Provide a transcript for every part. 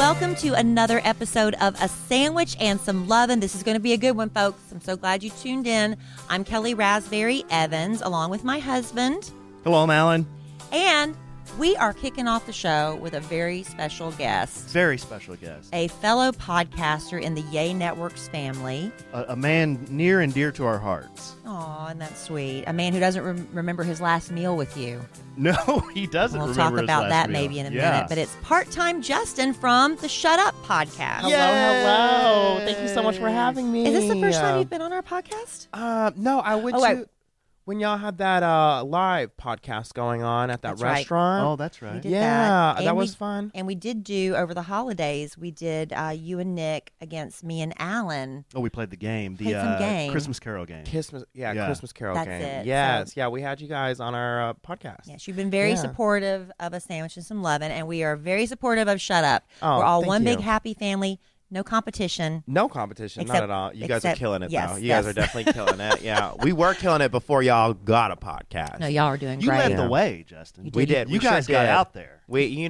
welcome to another episode of A Sandwich and Some Lovin'. This is going to be a good one, folks. I'm so glad you tuned in. I'm Kellie Raspberry Evans, along with my husband. Hello, I'm Alan. And we are kicking off the show with a very special guest. Very special guest. A fellow podcaster in the Yay Network's family. A man near and dear to our hearts. Aw, and that's sweet. A man who doesn't remember his last meal with you. No, he doesn't We'll remember talk about his last that meal. maybe in a minute. But it's part-time Justin from the Shut Up podcast. Hello. Thank you so much for having me. Is this the first time you've been on our podcast? No, I went to when y'all had that live podcast going on at that That's right. restaurant. Oh, that's right. We did Yeah, that. that was fun. And we did do, over the holidays, we did you and Nick against me and Alan. Oh, we played the game. Played some game. Christmas Carol game. Christmas Carol That's game. it. Yes, So- we had you guys on our podcast. Yes, you've been very Yeah. supportive of A Sandwich and Some Lovin', and we are very supportive of Shut Up. Oh, We're all thank one you. big happy family, no competition. No competition, Except- not at all. You guys are except- killing it, yes, though. You guys yes. are definitely killing it. Yeah, we were killing it before y'all got a podcast. No, y'all are doing You great. led Yeah. the way, Justin. We did. You We sure guys got did. out there. We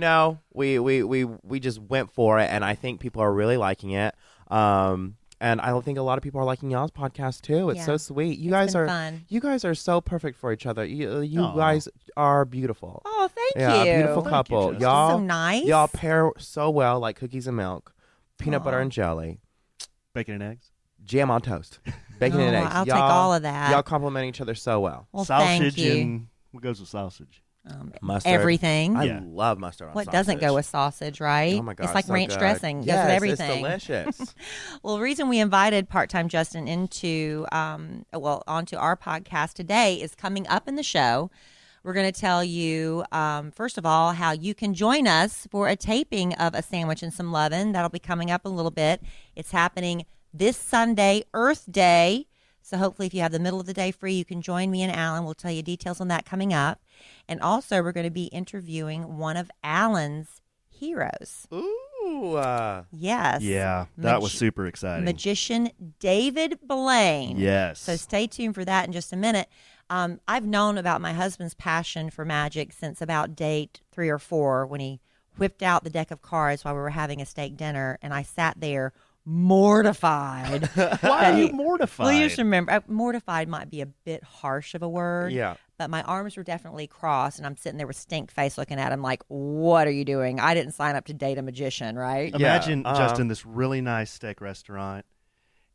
just went for it, and I think people are really liking it. And I think a lot of people are liking y'all's podcast too. It's Yeah. so sweet. You It's guys been are fun. you guys are so perfect for each other. You Aw. guys are beautiful. Oh, thank Yeah, you. beautiful Thank you, couple. Justin. Y'all So nice. y'all pair so well like cookies and milk, peanut Aw. butter and jelly, Bacon and eggs. jam on toast, bacon and Oh, eggs. I'll take Y'all- all of that. Y'all compliment each other so well. Well, thank Sausage you. and what goes with sausage? Mustard. Everything. Yeah. I love mustard on What sausage. doesn't go with sausage, right? Oh my god, It's like so ranch good. dressing. It Yes, goes with everything. It's delicious. Well, the reason we invited part-time Justin into, onto our podcast today is coming up in the show. We're going to tell you, first of all, how you can join us for a taping of A Sandwich and Some Lovin'. That'll be coming up in a little bit. It's happening this Sunday, Earth Day. So hopefully if you have the middle of the day free, you can join me and Alan. We'll tell you details on that coming up. And also we're going to be interviewing one of Alan's heroes. Ooh. Yes. Yeah, that was super exciting. Magician David Blaine. Yes. So stay tuned for that in just a minute. I've known about my husband's passion for magic since about date 3 or 4 when he whipped out the deck of cards while we were having a steak dinner, and I sat there mortified. Why are you mortified? Well, you just remember, mortified might be a bit harsh of a word. Yeah. But my arms were definitely crossed, and I'm sitting there with stink face looking at him like, what are you doing? I didn't sign up to date a magician, right? Imagine, Yeah, Justin, this really nice steak restaurant,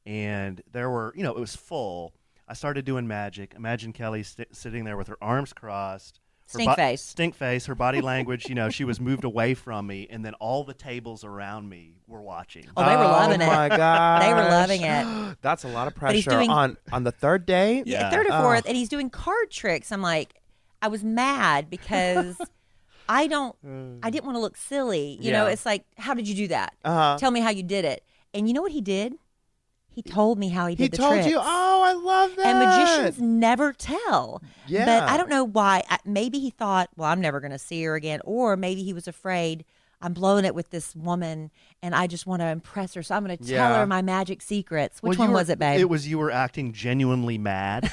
and there were, it was full. I started doing magic. Imagine Kelly sitting there with her arms crossed. Her Stink face. Her body language, she was moved away from me, and then all the tables around me were watching. Oh, they were loving it. Oh my god. They were loving it. That's a lot of But he's pressure doing- on the third day. Yeah, Yeah. 3rd or Oh. 4th, and he's doing card tricks. I'm like, I was mad because I didn't want to look silly. You know, Yeah. it's like, how did you do that? Uh-huh. Tell me how you did it. And you know what he did? He told me how he did He the told tricks. you. Oh, I love that. And magicians never tell. Yeah. But I don't know why. Maybe he thought, well, I'm never going to see her again. Or maybe he was afraid, I'm blowing it with this woman and I just want to impress her. So I'm going to tell Yeah. her my magic secrets. Which Well, one was it, babe? It was you were acting genuinely mad.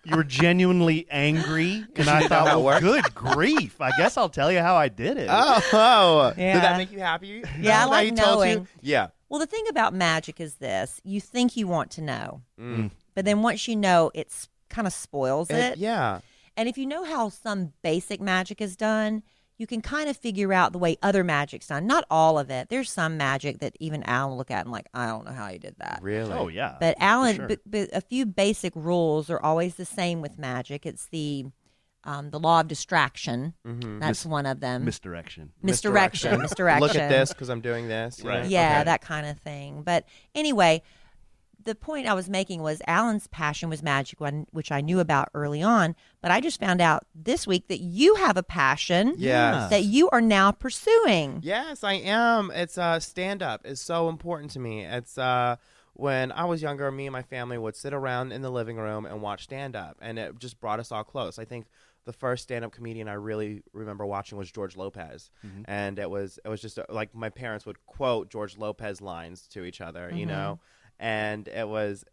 You were genuinely angry, and I know thought, how it well, works. good grief! I guess I'll tell you how I did it. Oh. Yeah. Did that make you happy? Yeah, I That like he told you? knowing. Yeah. Well, the thing about magic is this. You think you want to know. Mm. But then once you know, it's kind of spoils it. Yeah. And if you know how some basic magic is done, you can kind of figure out the way other magic's done. Not all of it. There's some magic that even Alan will look at and like, I don't know how you did that. Really? Oh yeah. But for Alan, sure. but a few basic rules are always the same with magic. It's the law of distraction. Mm-hmm. That's one of them. Misdirection. Misdirection. Misdirection. Look at this because I'm doing this. you Right. know? Yeah, Okay. that kind of thing. But anyway, the point I was making was Alan's passion was magic, which I knew about early on. But I just found out this week that you have a passion Yes. that you are now pursuing. Yes, I am. It's stand-up is so important to me. It's when I was younger, me and my family would sit around in the living room and watch stand-up, and it just brought us all close. I think the first stand-up comedian I really remember watching was George Lopez, and it was just like my parents would quote George Lopez lines to each other, you know, and it was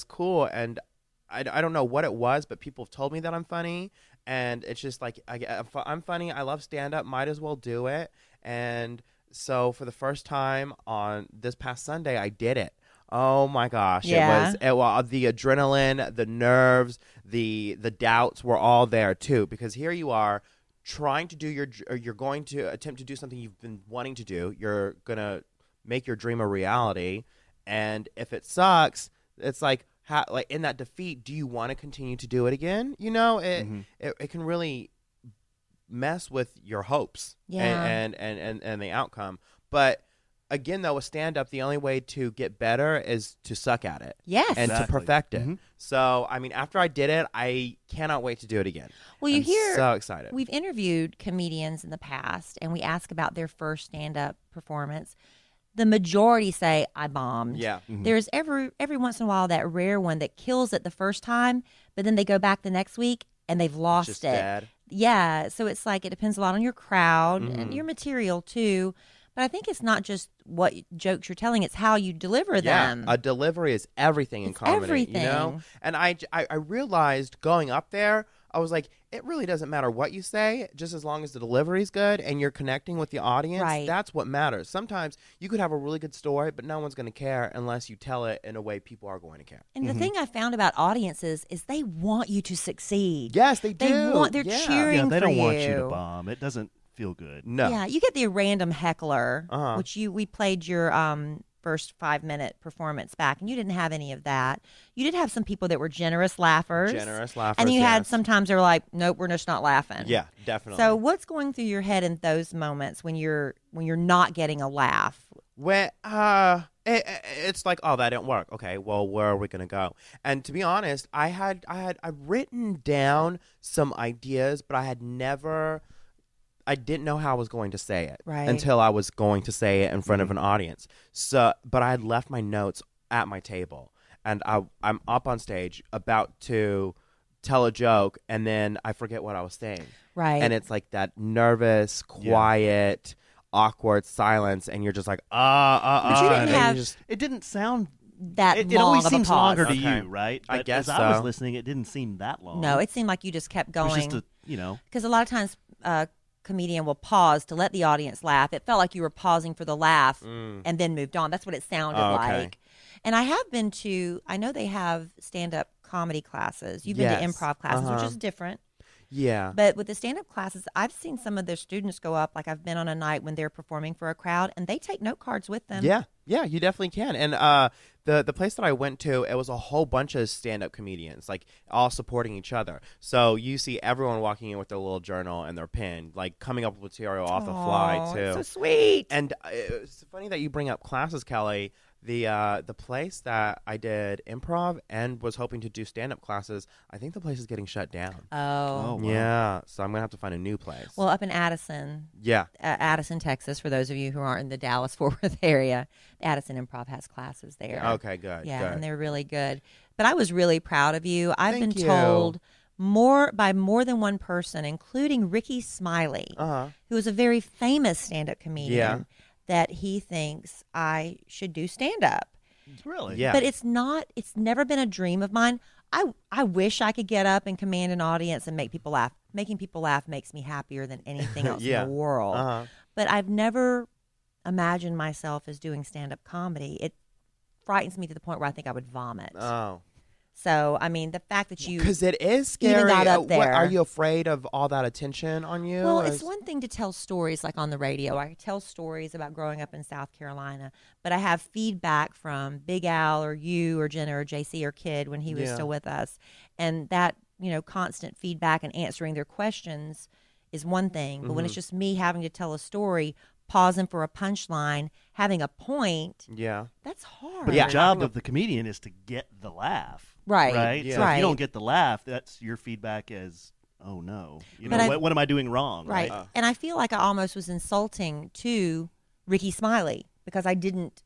cool. And I don't know what it was, but people have told me that I'm funny, and it's just like I'm funny. I love stand-up. Might as well do it. And so for the first time on this past Sunday, I did it. Oh my gosh! Yeah. Well, the adrenaline, the nerves, the doubts were all there too. Because here you are, trying to do you're going to attempt to do something you've been wanting to do. You're gonna make your dream a reality, and if it sucks, it's like in that defeat, do you want to continue to do it again? You know, it can really mess with your hopes and the outcome. But again, though, with stand-up, the only way to get better is to suck at it. Yes. And Exactly. to perfect it. Mm-hmm. So, I mean, after I did it, I cannot wait to do it again. Well, I'm so excited. We've interviewed comedians in the past, and we ask about their first stand-up performance. The majority say, I bombed. Yeah. Mm-hmm. There's every once in a while that rare one that kills it the first time, but then they go back the next week and they've lost Just it. dead. Yeah, so it's like it depends a lot on your crowd Mm-hmm. and your material too. But I think it's not just what jokes you're telling; it's how you deliver Yeah, them. a delivery is everything in It's comedy. everything. You know? And I realized going up there, I was like, it really doesn't matter what you say, just as long as the delivery's good and you're connecting with the audience. Right. That's what matters. Sometimes you could have a really good story, but no one's going to care unless you tell it in a way people are going to care. And the thing I found about audiences is they want you to succeed. Yes, they do. They're Yeah. cheering Yeah, they for don't want you to bomb. It doesn't feel good. No. Yeah, you get the random heckler, Uh-huh. which we played your first 5-minute performance back, and you didn't have any of that. You did have some people that were generous laughers. Generous laughers. And you had yes. sometimes they're like, nope, we're just not laughing. Yeah, definitely. So what's going through your head in those moments when you're not getting a laugh? When it's like, oh, that didn't work. Okay, well, where are we gonna go? And to be honest, I've written down some ideas, but I didn't know how I was going to say it Right. until I was going to say it in front of an audience. So, but I had left my notes at my table, and I'm up on stage about to tell a joke, and then I forget what I was saying. Right. And it's like that nervous, quiet, awkward silence, and you're just like, But you didn't and have you just, It didn't sound. that It long always of a seems pause. longer to Okay. you, right? I But guess as I was so. listening, it didn't seem that long. No, it seemed like you just kept It was going. just a. Because a lot of times comedian will pause to let the audience laugh. It felt like you were pausing for the laugh and then moved on. That's what it sounded Oh, okay. like. And I have been to, I know they have stand-up comedy classes. You've been to Yes. improv classes, which Uh-huh. is different. yeah. But with the stand-up classes, I've seen some of their students go up. Like I've been on a night when they're performing for a crowd, and they take note cards with them. Yeah, you definitely can. And the place that I went to, it was a whole bunch of stand-up comedians, like all supporting each other. So you see everyone walking in with their little journal and their pen, like coming up with material off the fly Aw, too. it's so sweet. And it's funny that you bring up classes, Kelly. The place that I did improv and was hoping to do stand-up classes, I think the place is getting shut down. Oh. Oh, wow. Yeah, so I'm gonna have to find a new place. Well, up in Addison, yeah. Addison, Texas, for those of you who aren't in the Dallas-Fort Worth area, the Addison Improv has classes there. Okay, good. Yeah, good. and they're really good. But I was really proud of you. I've Thank been you. told by more than one person, including Ricky Smiley, who is a very famous stand-up comedian, Yeah. that he thinks I should do stand-up. Really? Yeah. But it's never been a dream of mine. I wish I could get up and command an audience and make people laugh. Making people laugh makes me happier than anything else Yeah. in the world. Uh-huh. But I've never imagined myself as doing stand-up comedy. It frightens me to the point where I think I would vomit. Oh. So, I mean, the fact that you... Because it is scary. even got up What, there. are you afraid of all that attention on you? Well, it's one thing to tell stories like on the radio. I tell stories about growing up in South Carolina, but I have feedback from Big Al or you or Jenna or JC or Kid when he was Yeah. still with us. And that, constant feedback and answering their questions is one thing. But when it's just me having to tell a story, pausing for a punchline, having a point, Yeah. that's hard. But Yeah. the job of the comedian is to get the laugh. Right. Right? Yeah. So if Right. you don't get the laugh, that's your feedback as, oh no. But What am I doing wrong? Right. Uh. And I feel like I almost was insulting to Ricky Smiley because I didn't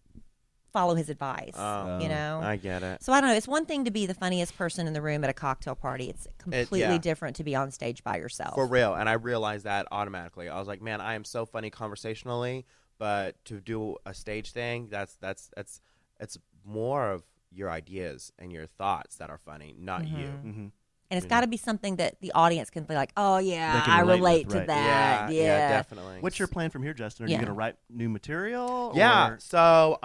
follow his advice, Oh, I get it. So I don't know. It's one thing to be the funniest person in the room at a cocktail party. It's completely yeah. different to be on stage by yourself. For real. And I realized that automatically. I was like, man, I am so funny conversationally, but to do a stage thing, it's more of your ideas and your thoughts that are funny, not you. Mm-hmm. And it's got to be something that the audience can be like, oh, yeah, They can I relate relate with, to right. that. Yeah, definitely. What's your plan from here, Justin? Are Yeah. you going to write new material? Yeah, Or? so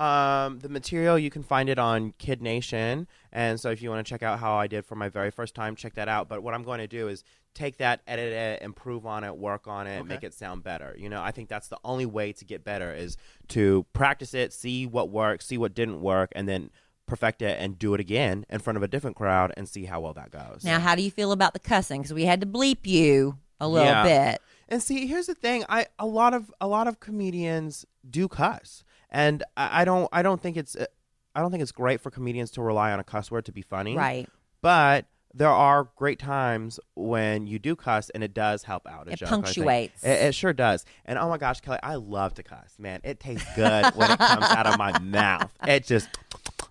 the material, you can find it on Kid Nation. And so if you want to check out how I did for my very first time, check that out. But what I'm going to do is take that, edit it, improve on it, work on it, make it sound better. You know, I think that's the only way to get better is to practice it, see what works, see what didn't work, and then perfect it and do it again in front of a different crowd and see how well that goes. Now, how do you feel about the cussing? Because we had to bleep you a little bit. And see, here's the thing: a lot of comedians do cuss, and I don't think it's great for comedians to rely on a cuss word to be funny. Right. But there are great times when you do cuss, and it does help out a It joke. punctuates. It sure does. And oh my gosh, Kelly, I love to cuss. Man, it tastes good when it comes out of my mouth. It just,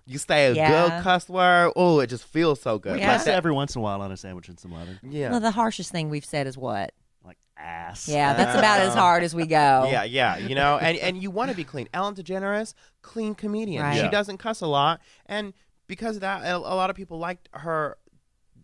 you say a good cuss word, oh, it just feels so good. Yeah. I say every once in a while on a sandwich and some Lovin. Yeah. Well, the harshest thing we've said is what? Like ass. Yeah, that's about as hard as we go. Yeah, you know, and you want to be clean. Ellen DeGeneres, clean comedian. Right. She Yeah. doesn't cuss a lot, and because of that, a lot of people liked her.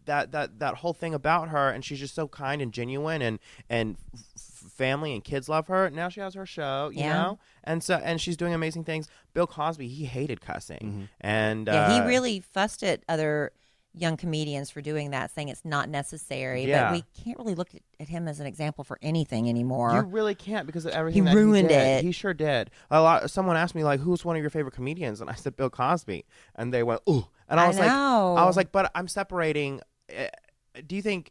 That whole thing about her, and she's just so kind and genuine, and family and kids love her. Now she has her show, you know, and she's doing amazing things. Bill Cosby, he hated cussing, and he really fussed at other young comedians for doing that, saying it's not necessary. Yeah. But we can't really look at him as an example for anything anymore. You really can't because of everything. He that ruined he did. it. He sure did. Someone asked me like, "Who's one of your favorite comedians?" And I said Bill Cosby, and they went, "Ooh," and I was know. I was like, "But I'm separating." Do you think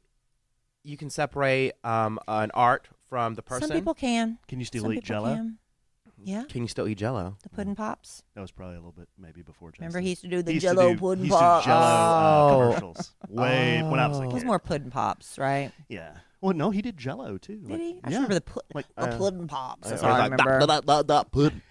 you can separate an art from the person? Some people can. Can you still Some eat people Jello? can. Yeah. Can you still eat Jello? The pudding pops. That was probably a little bit maybe before Justin. Remember, he used to do the He used to Jello do- pudding he used to do pops. Jello commercials. Way when I was a Oh. kid. It was more pudding pops, right? Yeah. Well, no, he did Jello too. Did Like, he? I just yeah. remember the Like, pudding pops. That's Or all I like, remember. pudding.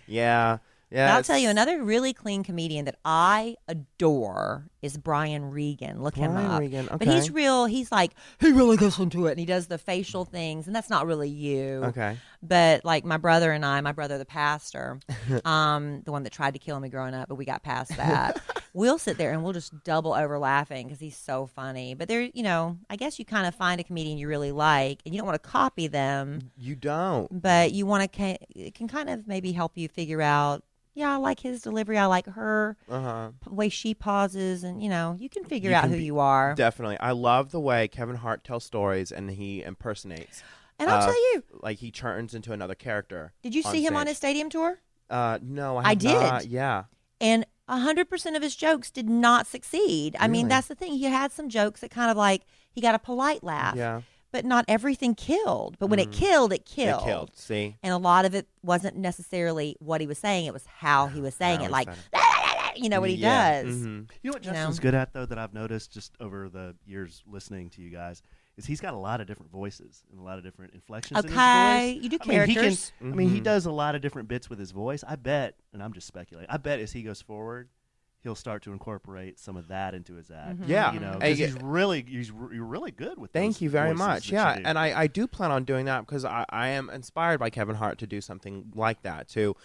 Yeah. But I'll it's- tell you, another really clean comedian that I adore is Brian Regan. Look him Brian up. Regan, But he's okay. real. He's like, he really goes into it, and he does the facial things, and that's not really you. Okay. But like my brother and I, my brother the pastor, the one that tried to kill me growing up, but we got past that. We'll sit there and we'll just double over laughing because he's so funny. But there, you know, I guess you kind of find a comedian you really like, and you don't want to copy them, You don't. but you want to. It can kind of maybe help you figure out. Yeah, I like his delivery. I like her way she pauses, and you know, you can figure out who you are. Definitely. I love the way Kevin Hart tells stories and he impersonates. And I'll tell you, like he turns into another character. did you see him on stage. his stadium tour? No, I have did. not. Yeah. And 100% of his jokes did not succeed. I mean, Really? that's the thing. He had some jokes that kind of like he got a polite laugh. Yeah. But not everything killed. But when it killed, it killed. It killed. See? And a lot of it wasn't necessarily what he was saying. It was how he was saying How it. he Like, said you know what he Yeah. does. Mhm. You know what You know? Justin's good at though that I've noticed just over the years listening to you guys is he's got a lot of different voices and a lot of different inflections in his Okay, voice. you do I mean, characters. I mean, he does a lot of different bits with his voice. I bet, and I'm just speculating. I bet as he goes forward, he'll start to incorporate some of that into his act. Yeah. You know, 'cause Hey, you're really good with. Thank those you very voices much. that Yeah, you do. and I do plan on doing that because I am inspired by Kevin Hart to do something like that, to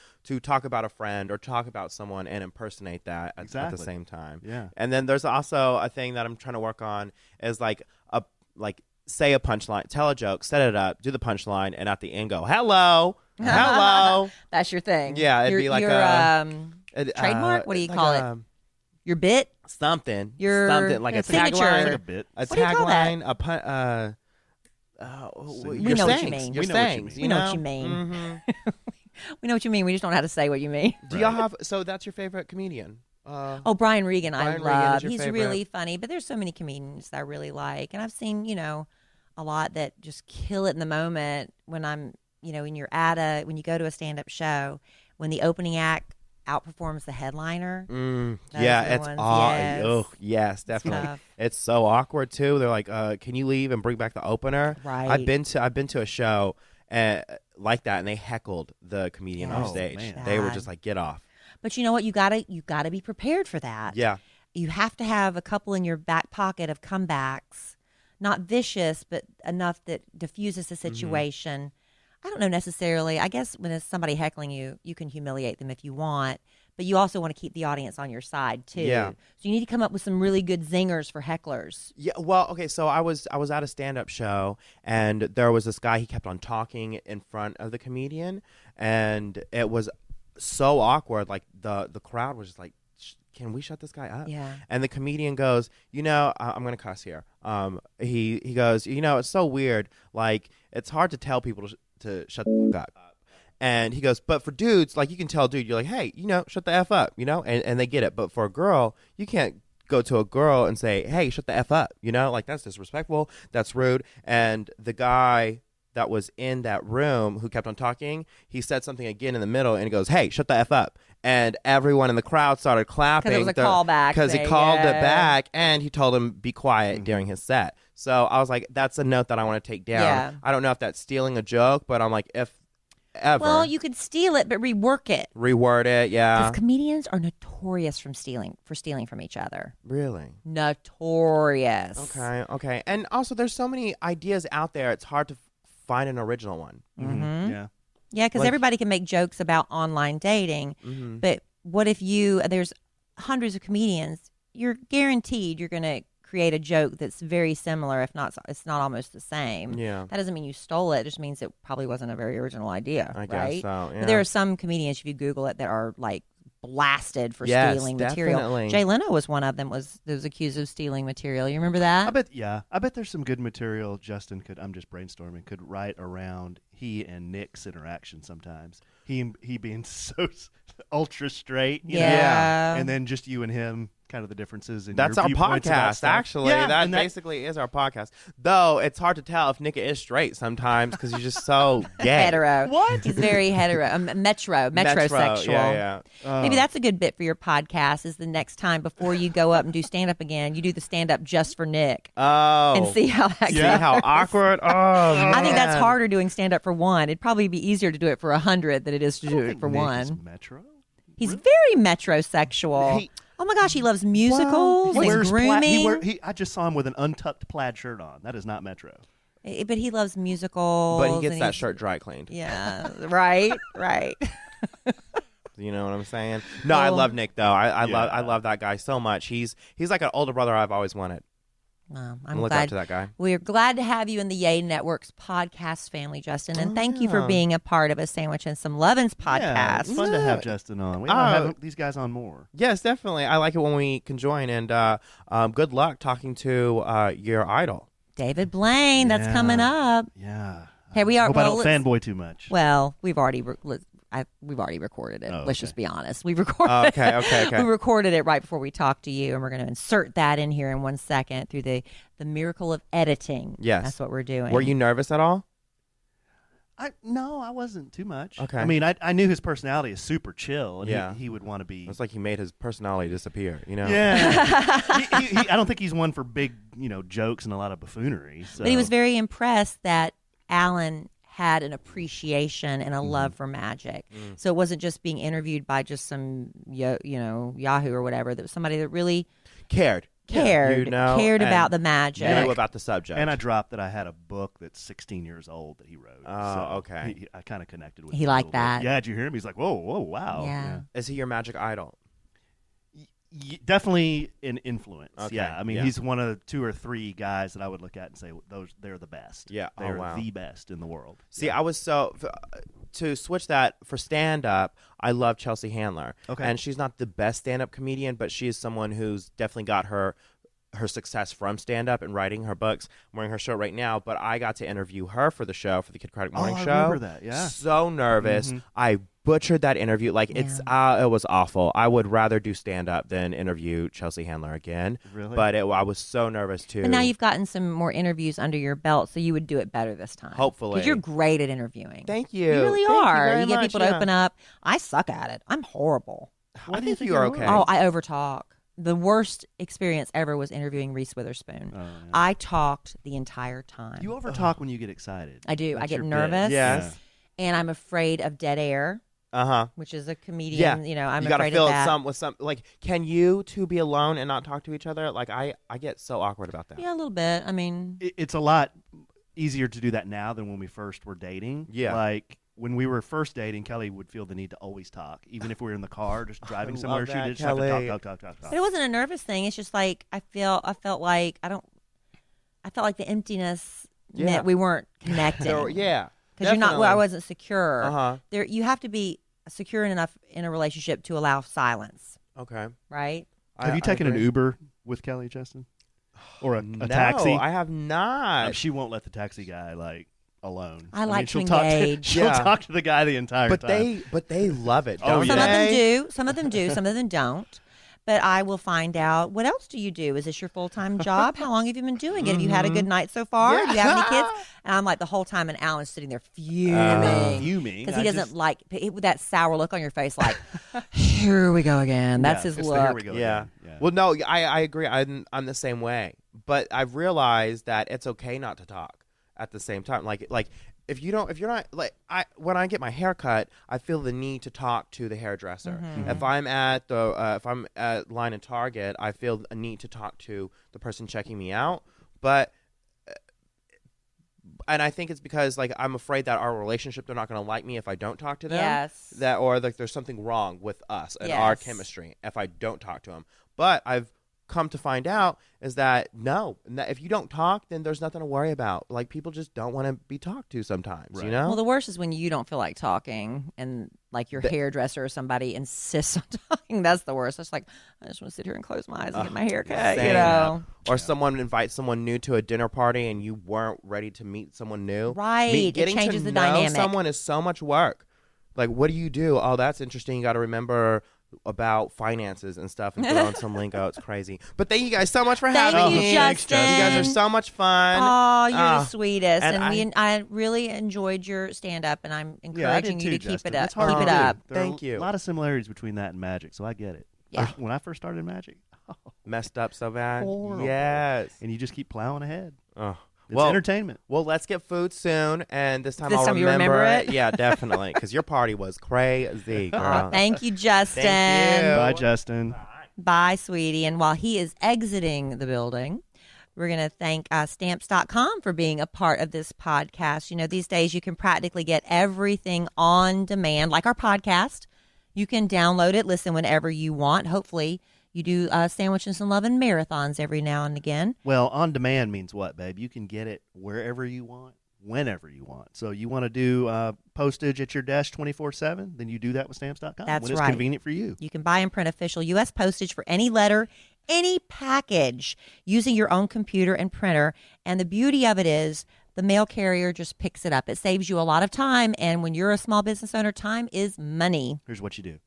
talk about a friend or talk about someone and impersonate that at the Exactly. same time. Yeah. And then there's also a thing that I'm trying to work on is like say a punchline, tell a joke, set it up, do the punchline, and at the end go, hello, hello. That's your thing. Yeah, it'd be like your, a- trademark? What do you like call a- it? Your bit? Something. Your something like a signature. tagline. Like a bit. A What do you call that? tagline, a pun. We Your know what you sayings, mean. Your We know what you sayings, mean. We know what you mean. Mhm. We know what you mean. We just don't know how to say what you mean. Do y'all have? So that's your favorite comedian? Oh, Brian Regan, I Brian Regan love. is your He's favorite. really funny, but there's so many comedians that I really like, and I've seen a lot that just kill it in the moment when I'm when you're when you go to a stand-up show when the opening act outperforms the headliner. Those Yeah, are the it's ones, yes. yes. Oh, yes, definitely. tough. It's so awkward too. They're like, "Can you leave and bring back the opener?" Right. I've been to a show like that, and they heckled the comedian Yeah. on Oh, stage. man. They were Sad. just like, "Get off." But you know what? You gotta be prepared for that. Yeah. You have to have a couple in your back pocket of comebacks, not vicious, but enough that diffuses the situation. I don't know necessarily. I guess when it's somebody heckling you, you can humiliate them if you want. but you also want to keep the audience on your side too. Yeah. So you need to come up with some really good zingers for hecklers. Yeah, well, okay, so I was at a stand-up show, and there was this guy. He kept on talking in front of the comedian, and it was so awkward. Like the crowd was just like, "Can we shut this guy up?" Yeah. And the comedian goes, I'm gonna cuss here. He goes, it's so weird. Like, it's hard to tell people to shut the fuck up. And he goes, but for dudes, like, you can tell a dude, you're like, hey, shut the F up, and they get it. But for a girl, you can't go to a girl and say, hey, shut the F up, like, that's disrespectful, that's rude. And the guy that was in that room who kept on talking, he said something again in the middle, and he goes, hey, shut the F up. And everyone in the crowd started clapping. Because it was a callback. Because he called it back, and he told him be quiet during his set. So I was like, that's a note that I want to take down. Yeah. I don't know if that's stealing a joke, but I'm like, if ever. Well, you could steal it, but rework it. Reword it, yeah. Because comedians are notorious from stealing from each other. Really? Notorious. Okay. And also, there's so many ideas out there. It's hard to find an original one. Mm-hmm. Yeah. Yeah, because everybody can make jokes about online dating, but what if there's hundreds of comedians, you're guaranteed you're going to create a joke that's very similar, if not, it's not almost the same. Yeah. That doesn't mean you stole it. It just means it probably wasn't a very original idea, I right? guess so, yeah. But there are some comedians, if you Google it, that are like blasted for Yes, stealing material. definitely. Jay Leno was one of them, was accused of stealing material. You remember that? I bet there's some good material Justin I'm just brainstorming, could write around he and Nick's interaction sometimes. He being so ultra straight, you know? Yeah. And then just you and him, kind of the differences in That's your our viewpoints about podcast, stuff. actually. Yeah, that and basically is our podcast. Though it's hard to tell if Nick is straight sometimes because he's just so gay. Hetero. What? He's very hetero. Metrosexual. Yeah. Maybe that's a good bit for your podcast, is the next time before you go up and do stand-up again, you do the stand-up just for Nick. Oh. And see how that See goes. how awkward? Oh, man. I think that's harder doing stand-up for one. It'd probably be easier to do it for 100 than it is to do it for Nick one. is Metro? He's very metrosexual. Oh my gosh, he loves musicals He and wears grooming. I just saw him with an untucked plaid shirt on. That is not Metro. But he loves musicals. But he gets and that he's- shirt dry cleaned. Yeah, right. You know what I'm saying? No, I love Nick though. I Yeah. love that guy so much. He's like an older brother I've always wanted. I'm look glad up to that guy. We're glad to have you in the Yay Network's podcast family, Justin, and thank you for yeah. being a part of a Sandwich and Some Lovin's Yeah, podcast. it's fun to have Justin on. We gotta have these guys on more. Yes, definitely. I like it when we can join. And good luck talking to your idol. David Blaine, that's Yeah. coming up. Yeah. Here we are. Hope I Well, don't fanboy too much. Well, we've already recorded it. Oh, Let's okay. just be honest. We recorded. Okay. We recorded it right before we talked to you, and we're going to insert that in here in 1 second through the miracle of editing. Yes. That's what we're doing. Were you nervous at all? No, I wasn't too much. Okay. I mean, I knew his personality is super chill, and Yeah. he would want to be. It's like he made his personality disappear, you know? Yeah. I don't think he's one for big, jokes and a lot of buffoonery. So. But he was very impressed that Alan had an appreciation and a love for magic. So it wasn't just being interviewed by just some, Yahoo or whatever. That was somebody that really Cared. cared and about the magic. knew about the subject. And I dropped that I had a book that's 16 years old that he wrote. Oh, so okay. I kind of connected with He him a liked little bit. that. Yeah, did you hear him? He's like, whoa, wow. Yeah. Is he your magic idol? Definitely an influence. Okay, Yeah, I mean, yeah. he's one of 2 or 3 guys that I would look at and say they're the best. Yeah, they're wow. the best in the world. See, I was to switch that for stand-up, I love Chelsea Handler. Okay. And she's not the best stand-up comedian, but she is someone who's definitely got her success from stand-up and writing her books. I'm wearing her shirt right now, but I got to interview her for the show, for the Kid Kraddick Morning I Show. remember that, yeah. So nervous. Mhm. I butchered that interview. Like, it was awful. I would rather do stand-up than interview Chelsea Handler again. Really? But I was so nervous, too. But now you've gotten some more interviews under your belt, so you would do it better this time. Hopefully. Because you're great at interviewing. Thank you. You really Thank are. very You get much, people to yeah. open up. I suck at it. I'm horrible. I think you are okay. Oh, I overtalk. The worst experience ever was interviewing Reese Witherspoon. Oh, yeah. I talked the entire time. You overtalk when you get excited. I do. I That's get your bit. nervous. Yes. And I'm afraid of dead air, Uh-huh. which is a comedian. Yeah. I'm you gotta afraid fill of that. some with some. Like, can you two be alone and not talk to each other? Like, I get so awkward about that. Yeah, a little bit. I mean, It's a lot easier to do that now than when we first were dating. Yeah. Like when we were first dating, Kelly would feel the need to always talk, even if we were in the car, just driving somewhere. She that, just have to Kelly. talk. But it wasn't a nervous thing. It's just like I felt like the emptiness meant we weren't connecting. Yeah, because you're not. Well, I wasn't secure. Uh-huh. There, you have to be secure enough in a relationship to allow silence. Okay. Right. Have you taken an Uber with Kelly, Justin, or a No, taxi? I have not. She won't let the taxi guy alone. I like to she'll engage. She'll talk to the guy the entire time. But they love it. Oh, Don't Some yeah. of them they? do. Some of them do. Some of them don't. But I will find out. What else do you do? Is this your full-time job? How long have you been doing it? Have you had a good night so far? Yeah. Do you have any kids? And I'm like the whole time, and Alan's sitting there fuming. Fuming. Because he doesn't with that sour look on your face, like, here we go again. That's his Here look. we go Yeah. again. Yeah. Well, no, I agree. I'm the same way. But I've realized that it's okay not to talk at the same time. Like if you're not when I get my hair cut, I feel the need to talk to the hairdresser. Mm-hmm. If I'm at line at Target, I feel a need to talk to the person checking me out. But and I think it's because I'm afraid that our relationship, they're not going to like me if I don't talk to them. Yes. Or there's something wrong with us and our Yes. chemistry if I don't talk to them. But I've come to find out is that no, if you don't talk, then there's nothing to worry about. People just don't want to be talked to sometimes, Right. you know? Well, the worst is when you don't feel like talking and your hairdresser or somebody insists on talking. That's the worst. It's like, I just want to sit here and close my eyes and get my hair cut, same. you know? Or someone invites someone new to a dinner party and you weren't ready to meet someone new. Right. It Getting changes to the know dynamic. someone is so much work. What do you do? Oh, that's interesting. You got to remember about finances and stuff and throw on some lingo. It's crazy. But thank you guys so much for having Thank you, me. Justin. You guys are so much fun. Oh, you're the sweetest. and And I really enjoyed your stand-up, and I'm Yeah, I did encouraging too, you to keep Justin. it up. It's hard Keep to it do. up. There are Thank you. A lot of similarities between that and magic, so I get it. Yeah. When I first started magic, Messed up so bad. Horrible. Yes. and you just keep plowing ahead. Oh. It's Well, entertainment. Well, let's get food soon, and this time This I'll time you remember, remember it? Yeah, definitely, because your party was crazy, girl. Aw, thank you, Justin. Thank you. Bye, Justin. Bye, sweetie. And while he is exiting the building, we're going to thank Stamps.com for being a part of this podcast. You know, these days you can practically get everything on demand, like our podcast. You can download it, listen whenever you want. Hopefully, you do Sandwiches and Lovin' marathons every now and again. Well, on demand means what, babe? You can get it wherever you want, whenever you want. So you want to do postage at your desk 24/7, then you do that with Stamps.com. That's when it's right. convenient for you. You can buy and print official U.S. postage for any letter, any package using your own computer and printer. And the beauty of it is the mail carrier just picks it up. It saves you a lot of time. And when you're a small business owner, time is money. Here's what you do.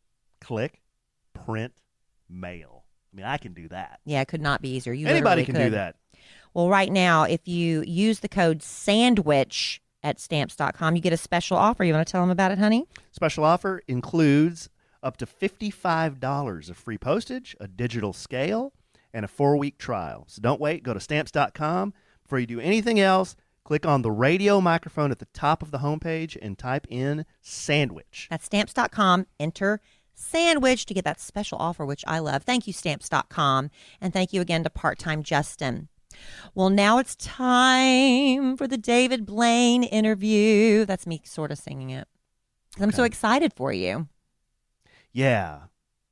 Click, print, mail. I mean, I can do that. Yeah, it could not be easier. You Anybody literally can could. do that. Well, right now, if you use the code SANDWICH at Stamps.com, you get a special offer. You want to tell them about it, honey? Special offer includes up to $55 of free postage, a digital scale, and a 4-week trial. So don't wait. Go to Stamps.com. Before you do anything else, click on the radio microphone at the top of the homepage and type in sandwich. That's Stamps.com. Enter sandwich to get that special offer, which I love. Thank you, Stamps.com. And thank you again to Part-Time Justin. Well, now it's time for the David Blaine interview. That's me sort of singing it. 'Cause I'm so excited for you. Yeah.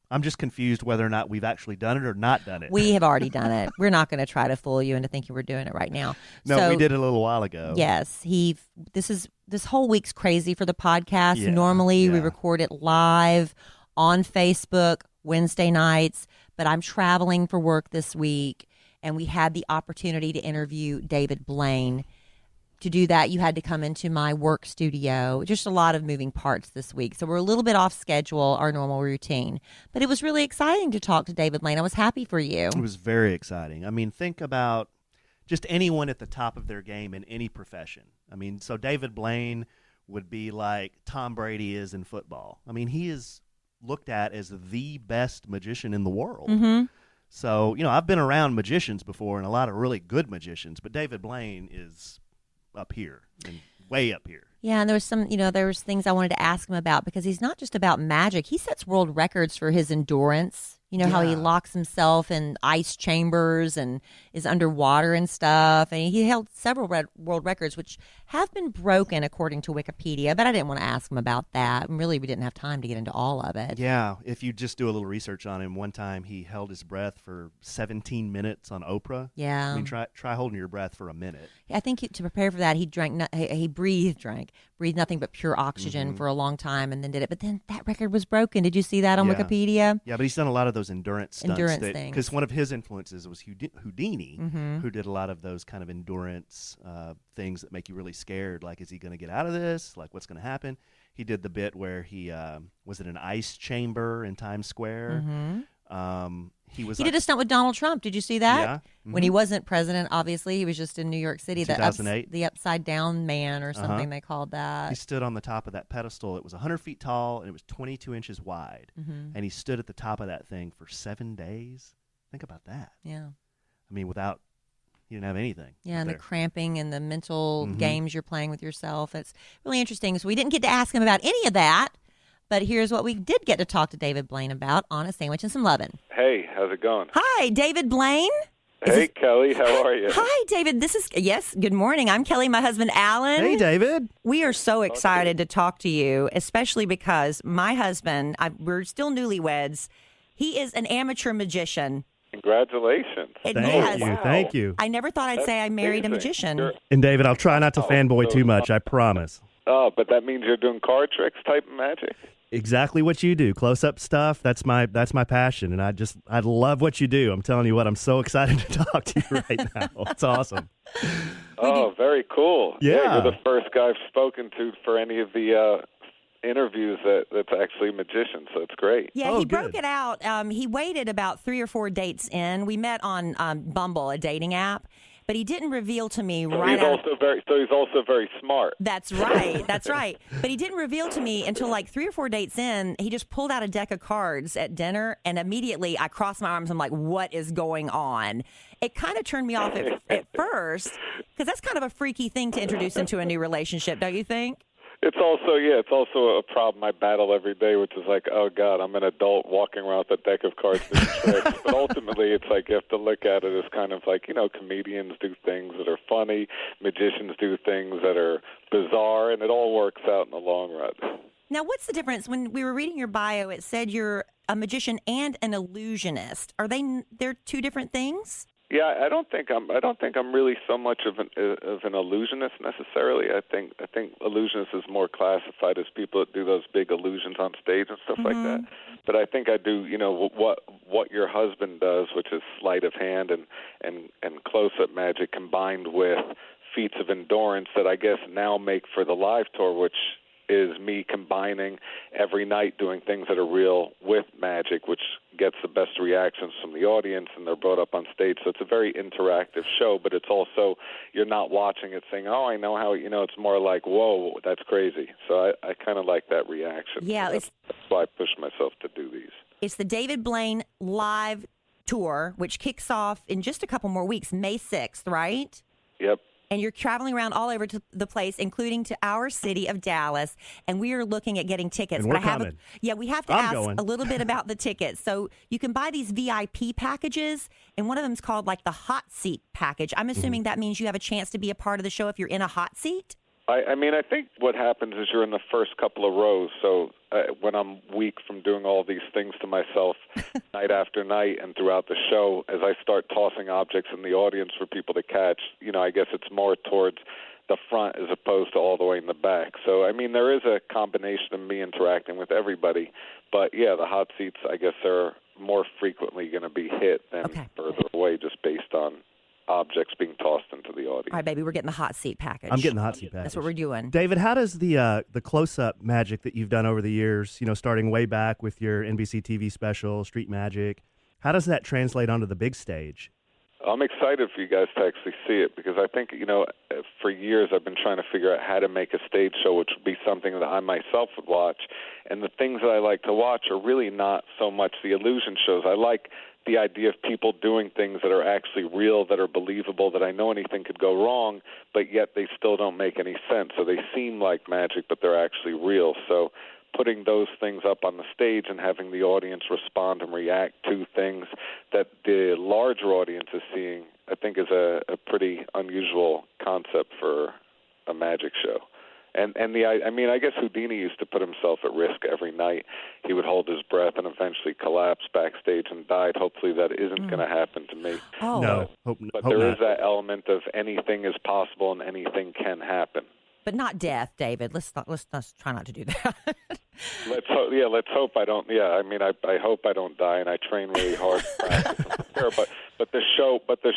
I'm just confused whether or not we've actually done it or not done it. We have already done it. We're not going to try to fool you into thinking we're doing it right now. No, So, we did it a little while ago. Yes, this whole week's crazy for the podcast. Yeah, Normally we yeah. record it live on Facebook Wednesday nights, but I'm traveling for work this week, and we had the opportunity to interview David Blaine. To do that, you had to come into my work studio. Just a lot of moving parts this week. So we're a little bit off schedule, our normal routine. But it was really exciting to talk to David Blaine. I was happy for you. It was very exciting. I mean, think about just anyone at the top of their game in any profession. I mean, so David Blaine would be like Tom Brady is in football. I mean, he is looked at as the best magician in the world. Mm-hmm. So, I've been around magicians before and a lot of really good magicians, but David Blaine is up here and way up here. Yeah, and there was there was things I wanted to ask him about because he's not just about magic. He sets world records for his endurance. You know how he Yeah. locks himself in ice chambers and is underwater and stuff. And he held several world records, which have been broken according to Wikipedia. But I didn't want to ask him about that. And really, we didn't have time to get into all of it. Yeah, if you just do a little research on him, one time he held his breath for 17 minutes on Oprah. Yeah. I mean, try holding your breath for a minute. I think to prepare for that, he breathed nothing but pure oxygen for a long time, and then did it. But then that record was broken. Did you see that on Yeah. Wikipedia? Yeah, but he's done a lot of those endurance stunts. Things. Because one of his influences was Houdini, Mm-hmm. who did a lot of those kind of endurance things that make you really scared. Like, is he going to get out of this? Like, what's going to happen? He did the bit where he was in an ice chamber in Times Square. Mm-hmm. He did a stunt with Donald Trump. Did you see that? Yeah. When he wasn't president, obviously, he was just in New York City. 2008. The upside down man or something they called that. He stood on the top of that pedestal. It was 100 feet tall and it was 22 inches wide. Mm-hmm. And he stood at the top of that thing for 7 days. Think about that. Yeah. I mean, he didn't have anything. Yeah, and there. the cramping and the mental games you're playing with yourself. It's really interesting. So we didn't get to ask him about any of that, but here's what we did get to talk to David Blaine about on A Sandwich and Some Lovin'. Hey, how's it going? Hi, David Blaine. Hey, Kelly, how are you? Hi, David. Yes, good morning. I'm Kellie, my husband, Alan. Hey, David. We are so excited to talk to you, especially because my husband, we're still newlyweds. He is an amateur magician. Congratulations. And Thank yes, you. Thank you. I never thought I'd say I married a amazing. magician. You're- And David, I'll try not to fanboy too much. I promise. Oh, but that means you're doing card tricks type of magic? Exactly what you do. Close-up stuff. That's my passion, and I love what you do. I'm telling you what. I'm so excited to talk to you right now. It's awesome. Oh, very cool. Yeah. You're the first guy I've spoken to for any of the interviews that's actually a magician, so it's great. Yeah, Oh, he broke good. it out. He waited about 3 or 4 dates in. We met on Bumble, a dating app, but he didn't reveal to me So right he's out. he's also very smart. That's right. That's right. But he didn't reveal to me until like 3 or 4 dates in. He just pulled out a deck of cards at dinner, and immediately I crossed my arms. I'm like, what is going on? It kind of turned me off at first because that's kind of a freaky thing to introduce into a new relationship, don't you think? It's also a problem I battle every day, which is like, oh God, I'm an adult walking around with a deck of cards doing tricks. But ultimately, it's like you have to look at it as kind of like, comedians do things that are funny, magicians do things that are bizarre, and it all works out in the long run. Now, what's the difference? When we were reading your bio, it said you're a magician and an illusionist. They're two different things? Yeah, I don't think I'm really so much of an illusionist necessarily. I think illusionist is more classified as people that do those big illusions on stage and stuff like that. But I think I do, what your husband does, which is sleight of hand and close-up magic combined with feats of endurance that I guess now make for the live tour, which is me combining every night doing things that are real with magic, which gets the best reactions from the audience, and they're brought up on stage. So it's a very interactive show, but it's also, you're not watching it saying, oh, I know how, it's more like, whoa, that's crazy. So I kind of like that reaction. Yeah, so that's why I push myself to do these. It's the David Blaine live tour, which kicks off in just a couple more weeks, May 6th, right? Yep. And you're traveling around all over to the place, including to our city of Dallas. And we are looking at getting tickets. And we're but coming. We have to I'm ask going. a little bit about the tickets. So you can buy these VIP packages, and one of them is called like the hot seat package. I'm assuming that means you have a chance to be a part of the show if you're in a hot seat. I think what happens is you're in the first couple of rows. So when I'm weak from doing all these things to myself night after night and throughout the show, as I start tossing objects in the audience for people to catch, I guess it's more towards the front as opposed to all the way in the back. So, there is a combination of me interacting with everybody. But, yeah, the hot seats, I guess, are more frequently going to be hit than further away just based on objects being tossed into the audience. All right, baby, we're getting the hot seat package. I'm getting the hot seat package. That's what we're doing. David, how does the close-up magic that you've done over the years, starting way back with your NBC TV special, Street Magic, how does that translate onto the big stage? I'm excited for you guys to actually see it because I think, for years I've been trying to figure out how to make a stage show which would be something that I myself would watch. And the things that I like to watch are really not so much the illusion shows. I like the idea of people doing things that are actually real, that are believable, that I know anything could go wrong, but yet they still don't make any sense. So they seem like magic, but they're actually real. So putting those things up on the stage and having the audience respond and react to things that the larger audience is seeing, I think is a pretty unusual concept for a magic show. And I guess Houdini used to put himself at risk every night. He would hold his breath and eventually collapse backstage and died. Hopefully that isn't going to happen to me. Oh. No, But hope there not. is that element of anything is possible and anything can happen. But not death, David. Let's try not to do that. Let's hope I don't. Yeah, I hope I don't die, and I train really hard to practice and prepare. But the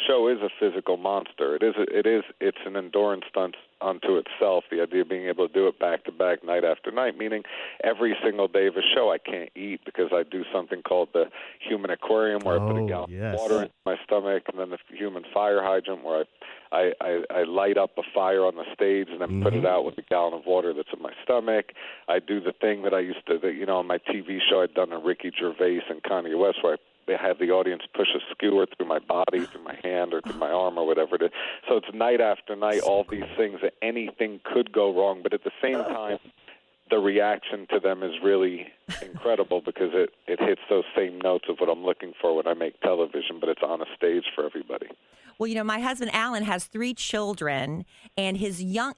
show is a physical monster. It's an endurance stunt unto itself. The idea of being able to do it back to back, night after night, meaning every single day of a show I can't eat because I do something called the human aquarium, where I put a gallon of water into my stomach, and then the human fire hydrant, where I light up a fire on the stage and then put it out with a gallon of water that's in my stomach. I do the thing that I used to, on my TV show I'd done a Ricky Gervais and Kanye West, where I have the audience push a skewer through my body, through my hand, or through my arm, or whatever it is. So it's night after night, all these things that anything could go wrong, but at the same time, the reaction to them is really incredible because it hits those same notes of what I'm looking for when I make television, but it's on a stage for everybody. Well, my husband, Alan, has 3 children, and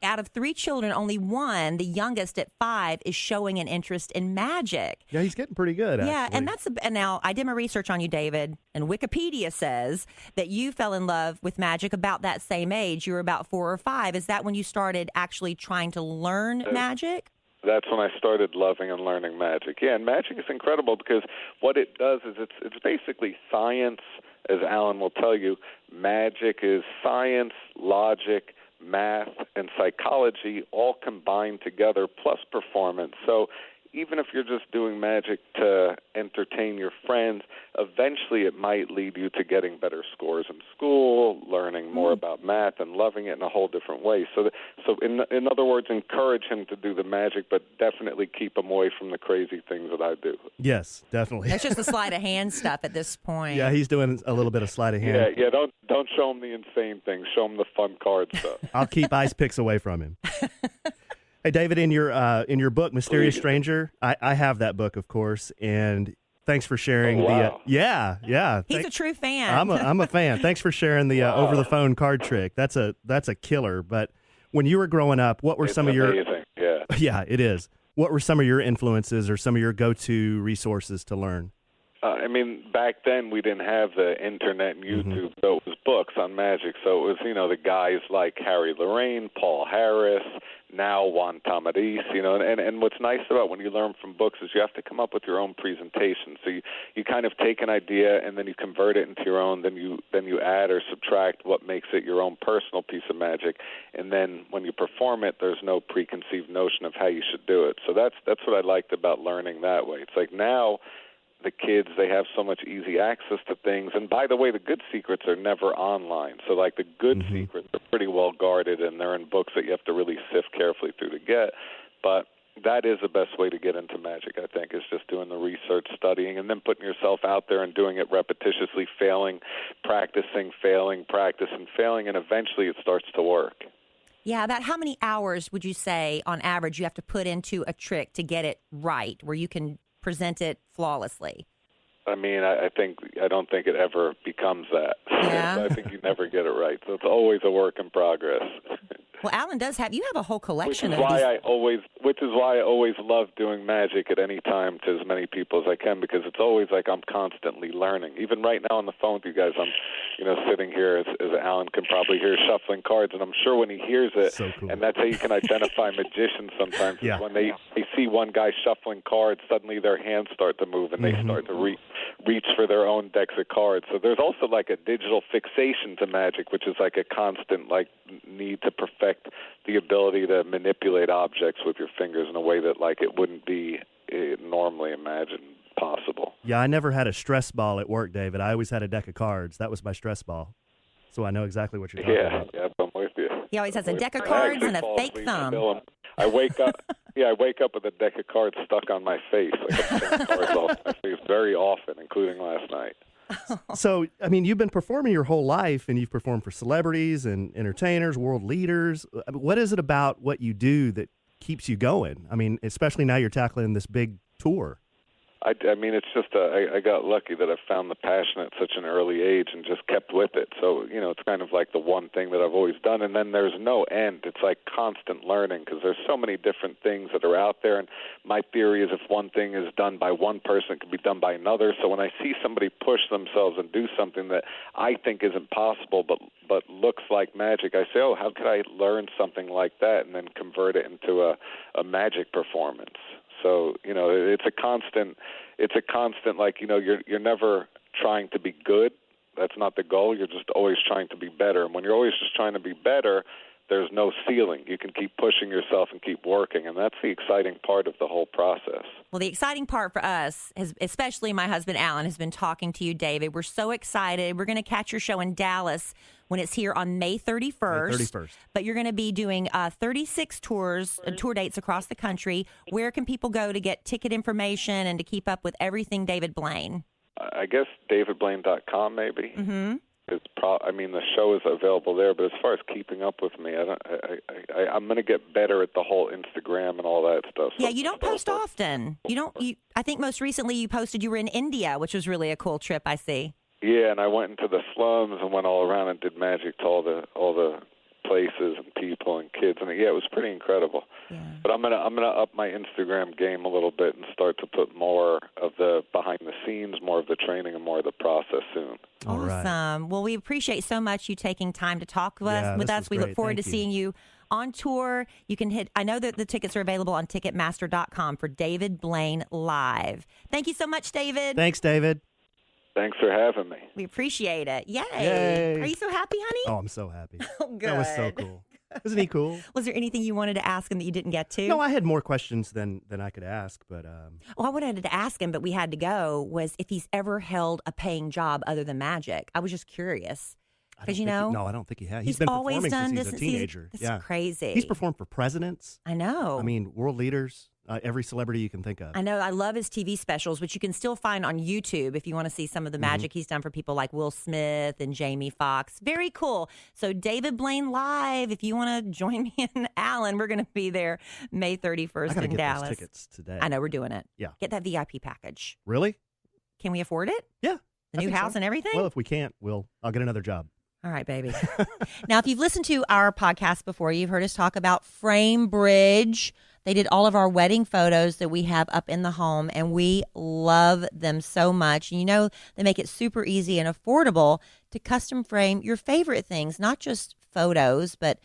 out of 3 children, only one, the youngest at 5, is showing an interest in magic. Yeah, he's getting pretty good, actually. Yeah, and now I did my research on you, David, and Wikipedia says that you fell in love with magic about that same age. You were about 4 or 5. Is that when you started actually trying to learn magic? That's when I started loving and learning magic. Yeah, and magic is incredible because what it does is it's basically science. As Alan will tell you, magic is science, logic, math, and psychology all combined together, plus performance. So even if you're just doing magic to entertain your friends, eventually it might lead you to getting better scores in school, learning more about math, and loving it in a whole different way. So in other words, encourage him to do the magic, but definitely keep him away from the crazy things that I do. Yes, definitely. That's just the sleight of hand stuff at this point. Yeah, he's doing a little bit of sleight of hand. Yeah. Don't show him the insane things. Show him the fun card stuff. I'll keep ice picks away from him. Hey, David, in your book, Mysterious Stranger, I have that book, of course, and thanks for sharing. Oh, wow. Yeah. He's a true fan. I'm a fan. Thanks for sharing the over the phone card trick. That's a killer. But when you were growing up, what were some of your amazing. Yeah. Yeah, it is. What were some of your influences or some of your go-to resources to learn? Back then we didn't have the internet and YouTube, so it was books on magic. So it was, the guys like Harry Lorraine, Paul Harris, now Juan Tamariz, and what's nice about when you learn from books is you have to come up with your own presentation. So you kind of take an idea and then you convert it into your own, then you add or subtract what makes it your own personal piece of magic, and then when you perform it, there's no preconceived notion of how you should do it. So that's what I liked about learning that way. It's like now the kids, they have so much easy access to things. And by the way, the good secrets are never online. So like the good secrets are pretty well guarded, and they're in books that you have to really sift carefully through to get. But that is the best way to get into magic, I think, is just doing the research, studying, and then putting yourself out there and doing it repetitiously, failing, practicing, failing, practicing, failing, and eventually it starts to work. Yeah, about how many hours would you say, on average, you have to put into a trick to get it right, where you can present it flawlessly? I don't think it ever becomes that. Yeah. So I think you never get it right. So it's always a work in progress. Well, Alan you have a whole collection which is of these. Which is why I always love doing magic at any time to as many people as I can, because it's always like I'm constantly learning. Even right now on the phone with you guys, I'm sitting here as Alan can probably hear shuffling cards, and I'm sure when he hears it, so cool. And that's how you can identify magicians sometimes, is when they see one guy shuffling cards, suddenly their hands start to move and they start to reach for their own decks of cards. So there's also like a digital fixation to magic, which is like a constant need to perfect the ability to manipulate objects with your fingers in a way that it wouldn't be normally imagined possible. Yeah, I never had a stress ball at work, David. I always had a deck of cards. That was my stress ball. So I know exactly what you're talking about. Yeah, I'm with you. He always has a deck of cards and a fake thumb. I wake up with a deck of cards stuck on my face. I'm pulling cards off my face very often, including last night. So, you've been performing your whole life, and you've performed for celebrities and entertainers, world leaders. What is it about what you do that keeps you going. I mean, especially now you're tackling this big tour. I mean, it's just I got lucky that I found the passion at such an early age and just kept with it. So, it's kind of like the one thing that I've always done. And then there's no end. It's like constant learning because there's so many different things that are out there. And my theory is if one thing is done by one person, it can be done by another. So when I see somebody push themselves and do something that I think isn't possible but looks like magic, I say, oh, how could I learn something like that and then convert it into a magic performance? So, it's a constant, like, you're never trying to be good. That's not the goal. You're just always trying to be better. And when you're always just trying to be better, there's no ceiling. You can keep pushing yourself and keep working. And that's the exciting part of the whole process. Well, the exciting part for us, especially my husband, Alan, has been talking to you, David. We're so excited. We're going to catch your show in Dallas when it's here on May 31st. May 31st. But you're going to be doing 36 tour dates across the country. Where can people go to get ticket information and to keep up with everything David Blaine? I guess davidblaine.com maybe. Mm-hmm. The show is available there, but as far as keeping up with me, I'm going to get better at the whole Instagram and all that stuff. Yeah, you don't post often. I think most recently you posted you were in India, which was really a cool trip, I see. Yeah, and I went into the slums and went all around and did magic to all the places and people and kids, and it was pretty incredible. Yeah. But I'm gonna up my Instagram game a little bit and start to put more of the behind the scenes, more of the training, and more of the process soon. All right. Awesome. Well, we appreciate so much you taking time to talk with us. We look forward to seeing you on tour. You can I know that the tickets are available on Ticketmaster.com for David Blaine Live. Thank you so much, David. Thanks, David. Thanks for having me. We appreciate it. Yay. Yay. Are you so happy, honey? Oh, I'm so happy. Oh, good. That was so cool. Isn't he cool? Was there anything you wanted to ask him that you didn't get to? No, I had more questions than I could ask, but Well, I wanted to ask him, but we had to go, was if he's ever held a paying job other than magic. I was just curious. Because, no, I don't think he has. He's been always performing done since this. he's a teenager. This is crazy. He's performed for presidents. I know. I mean, world leaders, every celebrity you can think of. I know. I love his TV specials, which you can still find on YouTube if you want to see some of the magic he's done for people like Will Smith and Jamie Foxx. Very cool. So David Blaine Live, if you want to join me and Alan, we're going to be there May 31st in get Dallas. Those tickets today. I know, we're doing it. Yeah. Get that VIP package. Really? Can we afford it? Yeah. The new house and everything? Well, if we can't, I'll get another job. All right, baby. Now, if you've listened to our podcast before, you've heard us talk about FrameBridge. They did all of our wedding photos that we have up in the home, and we love them so much. And they make it super easy and affordable to custom frame your favorite things, not just photos, but,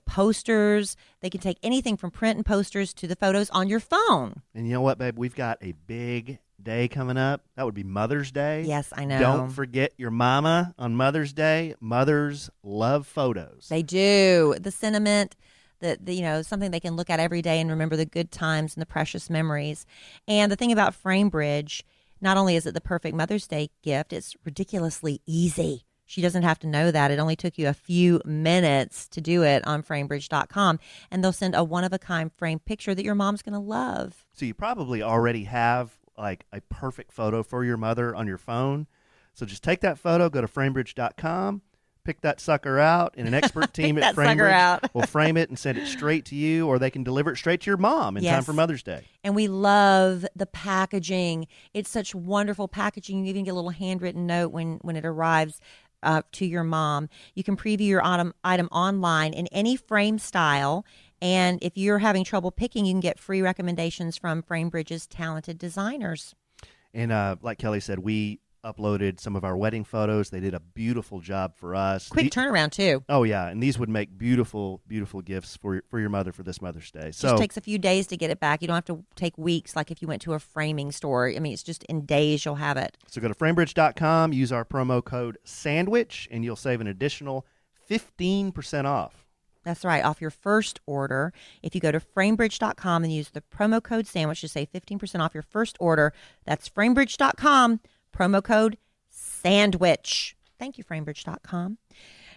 posters. They can take anything from print and posters to the photos on your phone. And you know what, babe? We've got a big day coming up. That would be Mother's Day. Yes, I know. Don't forget your mama on Mother's Day. Mothers love photos. They do. The sentiment, something they can look at every day and remember the good times and the precious memories. And the thing about FrameBridge, not only is it the perfect Mother's Day gift, it's ridiculously easy. She doesn't have to know that. It only took you a few minutes to do it on framebridge.com, and they'll send a one-of-a-kind framed picture that your mom's going to love. So you probably already have like a perfect photo for your mother on your phone. So just take that photo, go to framebridge.com, pick that sucker out, and an expert team at FrameBridge will frame it and send it straight to you, or they can deliver it straight to your mom in time for Mother's Day. And we love the packaging. It's such wonderful packaging. You even get a little handwritten note when it arrives to your mom. You can preview your item online in any frame style. And if you're having trouble picking, you can get free recommendations from FrameBridge's talented designers. And like Kelly said, we uploaded some of our wedding photos. They did a beautiful job for us. Quick turnaround, too. Oh, yeah. And these would make beautiful, beautiful gifts for your mother for this Mother's Day. So just takes a few days to get it back. You don't have to take weeks like if you went to a framing store. I mean, it's just in days you'll have it. So go to framebridge.com, use our promo code SANDWICH, and you'll save an additional 15% off. That's right, off your first order. If you go to framebridge.com and use the promo code SANDWICH to save 15% off your first order, that's framebridge.com, promo code SANDWICH. Thank you, framebridge.com.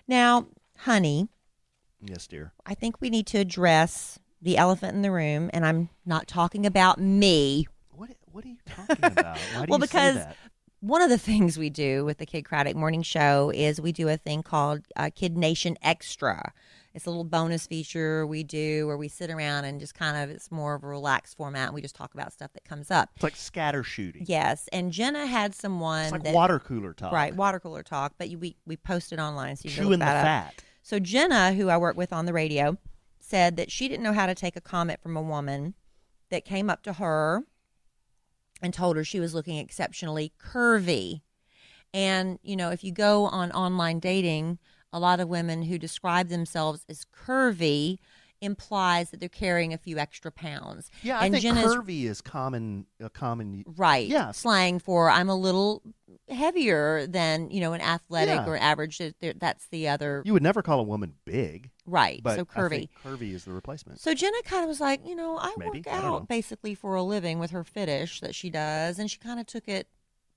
Now, honey. Yes, dear. I think we need to address the elephant in the room, and I'm not talking about me. What are you talking about? Why do you because say that? One of the things we do with the Kid Kraddick Morning Show is we do a thing called Kid Nation Extra. It's a little bonus feature we do where we sit around and just kind of, it's more of a relaxed format. And we just talk about stuff that comes up. It's like scatter shooting. Yes. And Jenna had someone It's like that, water cooler talk. right, water cooler talk, but we posted online. So you can Chewing look the that up. fat. So Jenna, who I work with on the radio, said that she didn't know how to take a comment from a woman that came up to her and told her she was looking exceptionally curvy. And, you know, if you go on online dating, a lot of women who describe themselves as curvy implies that they're carrying a few extra pounds. Yeah, and I think Jenna's, curvy is common. right, Yeah. slang for I'm a little heavier than, you know, an athletic Yeah. or average. That's the other, You would never call a woman big, right, but so I curvy. think curvy is the replacement. So Jenna kind of was like, you know, I Maybe. work I don't know. out basically for a living with her fetish that she does, and she kind of took it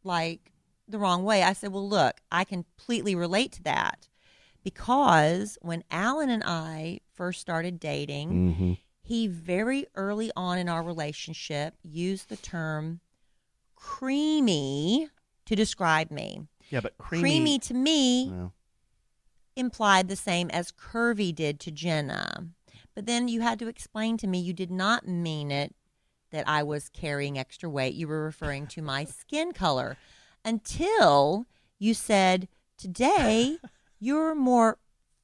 like the wrong way. I said, well, look, I completely relate to that because when Alan and I first started dating, Mm-hmm. he very early on in our relationship used the term creamy to describe me. Yeah, but Creamy to me No. implied the same as curvy did to Jenna. But then you had to explain to me you did not mean it that I was carrying extra weight. You were referring to my skin color until you said, today you're more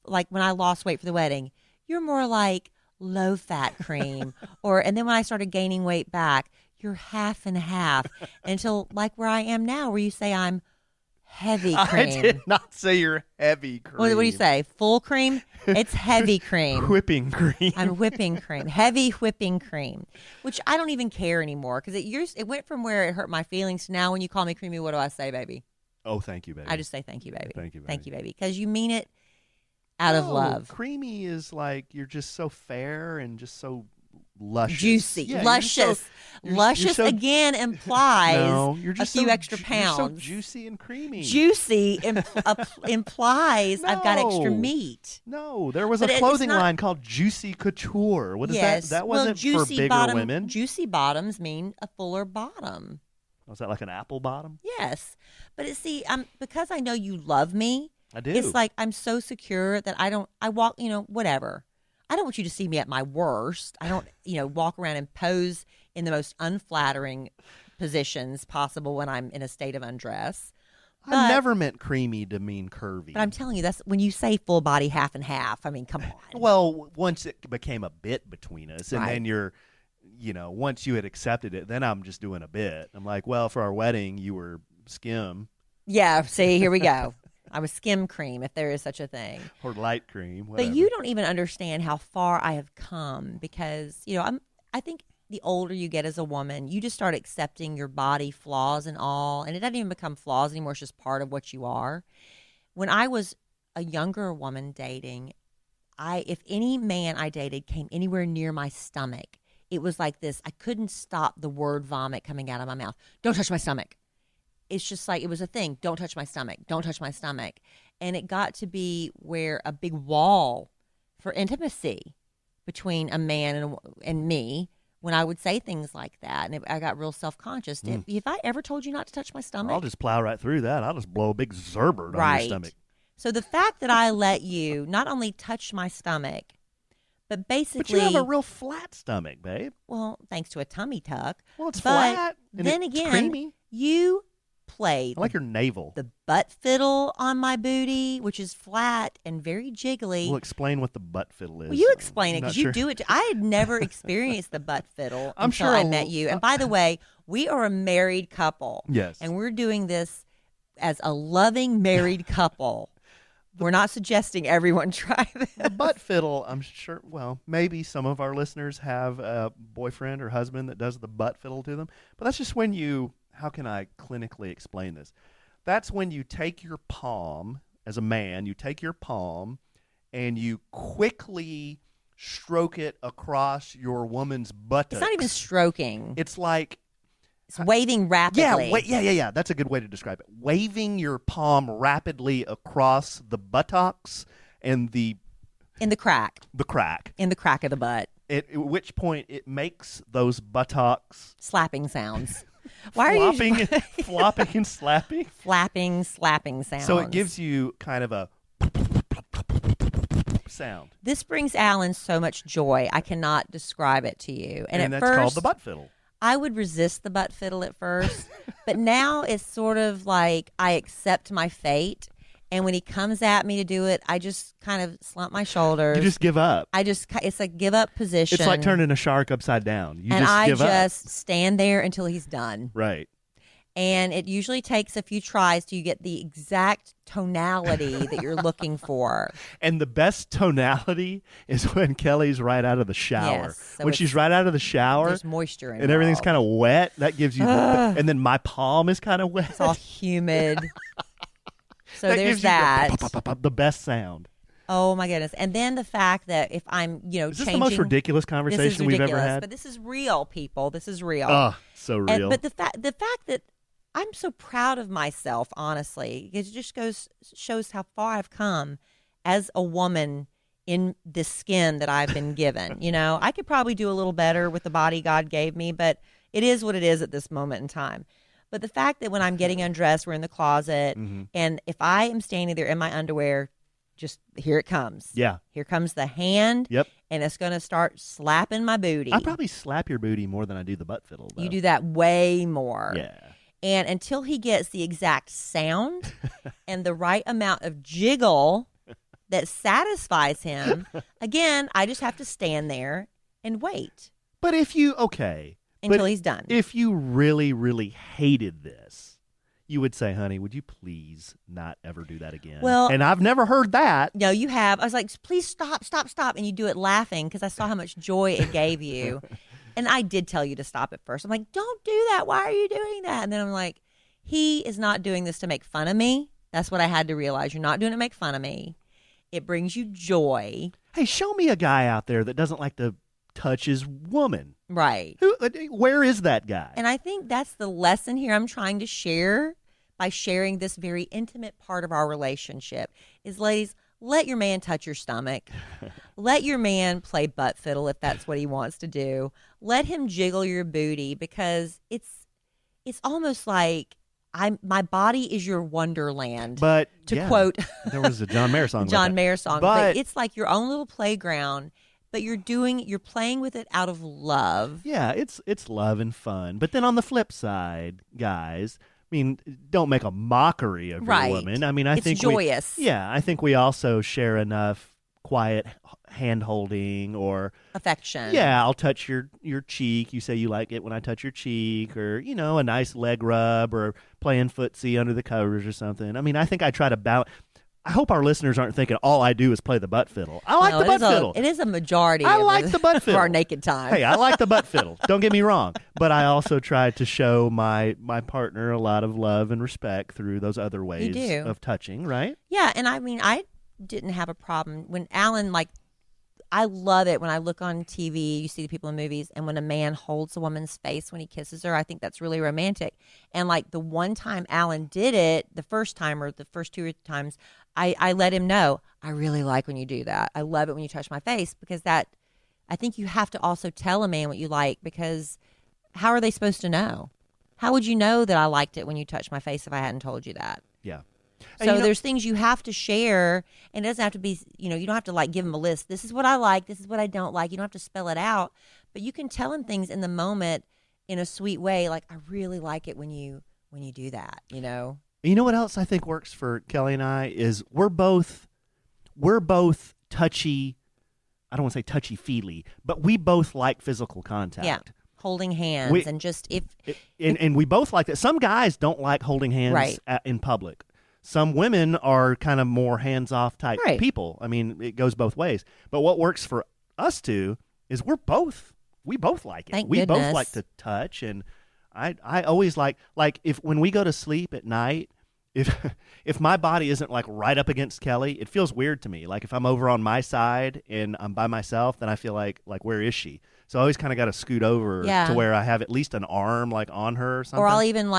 like when I lost weight for the wedding, you're more like low fat cream. And then when I started gaining weight back, you're half and half until like where I am now, where you say I'm heavy cream. I did not say you're heavy cream. What do you say? Full cream? It's heavy cream. Whipping cream. I'm whipping cream, heavy whipping cream, which I don't even care anymore because it went from where it hurt my feelings to now when you call me creamy, what do I say, baby? Oh, thank you, baby. I just say thank you, baby. Thank you, baby. Thank you, baby, because you mean it out of No, love. Creamy is like you're just so fair and just so luscious. Juicy, Yeah, luscious. Luscious you're so- again implies No, you're a just few so extra You're pounds. so juicy and creamy. Juicy implies I've got extra No. meat. No, there was But a it's clothing not- line called Juicy Couture. What is Yes. that? That well, wasn't for juicy bigger bottom, women. Juicy bottoms mean a fuller bottom. Was that like an apple bottom? Yes, but because I know you love me. I do. It's like I'm so secure that I walk, whatever. I don't want you to see me at my worst. I don't, walk around and pose in the most unflattering positions possible when I'm in a state of undress. I never meant creamy to mean curvy. But I'm telling you, that's when you say full body half and half. I mean, come on. Well, once it became a bit between us, and Right. then you're, once you had accepted it, then I'm just doing a bit. I'm like, well, for our wedding, you were skim Yeah, see, here we go. I was skim cream, if there is such a thing. or light cream. Whatever. But you don't even understand how far I have come because, I think the older you get as a woman, you just start accepting your body flaws and all, and it doesn't even become flaws anymore. It's just part of what you are. When I was a younger woman dating, if any man I dated came anywhere near my stomach, it was like this. I couldn't stop the word vomit coming out of my mouth. Don't touch my stomach. It's just like, it was a thing. Don't touch my stomach. Don't touch my stomach. And it got to be where a big wall for intimacy between a man and me when I would say things like that. And I got real self-conscious. If I ever told you not to touch my stomach? I'll just plow right through that. I'll just blow a big zerbert on Right. your stomach. So the fact that I let you not only touch my stomach, but basically... But you have a real flat stomach, babe. Well, thanks to a tummy tuck. Well, it's But flat. And then it's again, creamy. you played I like your navel. the butt fiddle on my booty, which is flat and very jiggly. We'll explain what the butt fiddle is. Well, you explain it I'm not because you sure. do it. I had never experienced the butt fiddle I'm until sure I a- met you. And by the way, we are a married couple. Yes. And we're doing this as a loving married couple. We're not suggesting everyone try this. The butt fiddle, I'm sure, well, maybe some of our listeners have a boyfriend or husband that does the butt fiddle to them. But that's just when how can I clinically explain this? That's when you take your palm, as a man, you take your palm and you quickly stroke it across your woman's buttocks. It's not even stroking. It's like, It's waving rapidly. yeah. That's a good way to describe it. Waving your palm rapidly across the buttocks and the In the crack. crack. In the crack of the butt. At which point it makes those buttocks Slapping sounds. Why are flopping, you flopping and slapping. flapping, slapping sounds? So it gives you kind of a sound. This brings Alan so much joy. I cannot describe it to you. And at that's first, called the butt fiddle. I would resist the butt fiddle at first, but now it's sort of like I accept my fate. And when he comes at me to do it, I just kind of slump my shoulders. You just give up. It's a give up position. It's like turning a shark upside down. You and just give up. I just stand there until he's done. Right. And it usually takes a few tries till you get the exact tonality that you're looking for. And the best tonality is when Kellie's right out of the shower. Yes, so when she's right out of the shower. There's moisture involved. And everything's kind of wet. That gives you and then my palm is kind of wet. It's all humid. So that there's gives you that. the best sound. Oh my goodness. And then the fact that if I'm, Is this changing, the most ridiculous conversation we've ever had? But this is real, people. This is real. Oh, so real. But the fact that I'm so proud of myself, honestly, it just shows how far I've come as a woman in this skin that I've been given. I could probably do a little better with the body God gave me, but it is what it is at this moment in time. But the fact that when I'm getting undressed, we're in the closet, and if I am standing there in my underwear, just here it comes. Yeah. Here comes the hand. Yep. And it's going to start slapping my booty. I probably slap your booty more than I do the butt fiddle, though. You do that way more. Yeah. And until he gets the exact sound and the right amount of jiggle that satisfies him, again, I just have to stand there and wait But until he's done. If you really, really hated this, you would say, honey, would you please not ever do that again? Well, and I've never heard that. No, you have. I was like, please stop. And you do it laughing because I saw how much joy it gave you. And I did tell you to stop at first. I'm like, don't do that. Why are you doing that? And then I'm like, he is not doing this to make fun of me. That's what I had to realize. You're not doing it to make fun of me. It brings you joy. Hey, show me a guy out there that doesn't like to touch his woman. Right. Where is that guy? And I think that's the lesson here I'm trying to share by sharing this very intimate part of our relationship is, ladies, let your man touch your stomach. Let your man play butt fiddle if that's what he wants to do. Let him jiggle your booty because it's almost like my body is your wonderland. But to quote there was a John Mayer song. John Mayer song. But it's like your own little playground, but you're playing with it out of love. Yeah, it's love and fun. But then on the flip side, guys, I mean, don't make a mockery of your woman. I mean, I think it's joyous. I think we also share enough quiet hand holding or affection. Yeah, I'll touch your cheek. You say you like it when I touch your cheek, or a nice leg rub, or playing footsie under the covers or something. I mean, I think I try to balance. I hope our listeners aren't thinking all I do is play the butt fiddle. I like the butt fiddle. It is a majority. I like the butt fiddle for our naked time. Hey, I like the butt fiddle. Don't get me wrong, but I also try to show my partner a lot of love and respect through those other ways of touching. Right? Yeah, and I mean, I didn't have a problem when Alan I love it when I look on TV, you see the people in movies, and when a man holds a woman's face when he kisses her, I think that's really romantic. And like the one time Alan did it, the first time or the first two times, I let him know, I really like when you do that. I love it when you touch my face, because I think you have to also tell a man what you like, because how are they supposed to know? How would you know that I liked it when you touched my face if I hadn't told you that? Yeah. So there's things you have to share, and it doesn't have to be, you don't have to give him a list. This is what I like. This is what I don't like. You don't have to spell it out, but you can tell him things in the moment in a sweet way. Like, I really like it when you do that, You know what else I think works for Kellie and I is we're both touchy. I don't want to say touchy-feely, but we both like physical contact. Yeah. Holding hands and just and we both like that. Some guys don't like holding hands in public. Some women are kind of more hands-off type people. I mean, it goes both ways. But what works for us two is we both like it. Thank we goodness. both like to touch, and I always like if when we go to sleep at night, if my body isn't right up against Kellie, it feels weird to me. Like if I'm over on my side and I'm by myself, then I feel like where is she? So I always kind of got to scoot over to where I have at least an arm on her or something. Or I'll even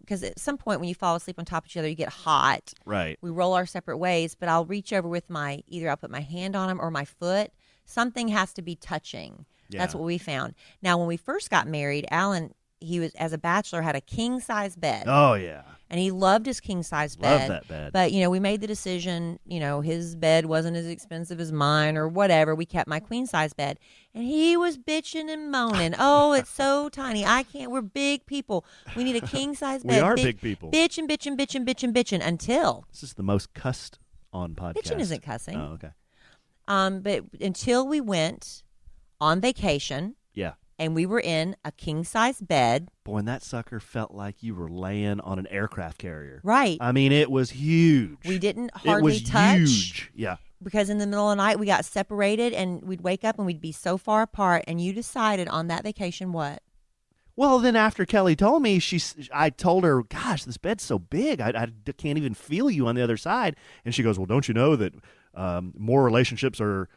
because at some point when you fall asleep on top of each other, you get hot. Right. We roll our separate ways, but I'll reach over with either I'll put my hand on him or my foot. Something has to be touching. Yeah. That's what we found. Now, when we first got married, Alan he was, as a bachelor, had a king size bed. Oh, yeah. And he loved his king size bed. Love that bed. But, we made the decision, his bed wasn't as expensive as mine or whatever. We kept my queen size bed. And he was bitching and moaning. Oh, it's so tiny. I can't. We're big people. We need a king size bed. We are big people. Bitching, bitching, bitching, bitching, bitching until. This is the most cussed on podcast. Bitching isn't cussing. Oh, okay. But until we went on vacation. Yeah. And we were in a king-size bed. Boy, and that sucker felt like you were laying on an aircraft carrier. Right. I mean, it was huge. We didn't hardly touch. touch. Huge. Yeah. Because in the middle of the night, we got separated, and we'd wake up, and we'd be so far apart. And you decided on that vacation what? Well, then after Kellie told me, I told her, gosh, this bed's so big, I can't even feel you on the other side. And she goes, well, don't you know that more relationships are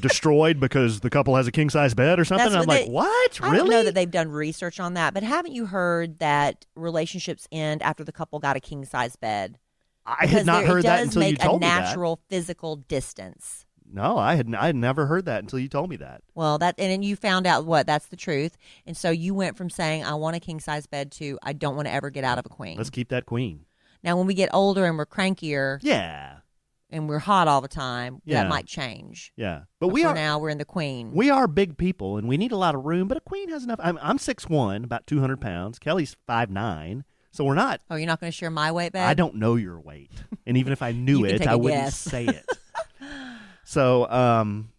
destroyed because the couple has a king-size bed or something? And I'm like, what? Really? I don't know that they've done research on that, but haven't you heard that relationships end after the couple got a king-size bed? I had not heard that until you told me that. It does make a natural physical distance. No, I had never heard that until you told me that. Well, and then you found out that's the truth. And so you went from saying, I want a king-size bed to, I don't want to ever get out of a queen. Let's keep that queen. Now, when we get older and we're crankier. Yeah. And we're hot all the time, yeah. that might change. Yeah. But now we're in the queen. We are big people, and we need a lot of room, but a queen has enough. I'm 6'1", about 200 pounds. Kellie's 5'9", so we're not. Oh, you're not going to share my weight, babe? I don't know your weight. And even if I knew it, I wouldn't say it. So,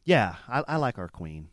yeah, I like our queen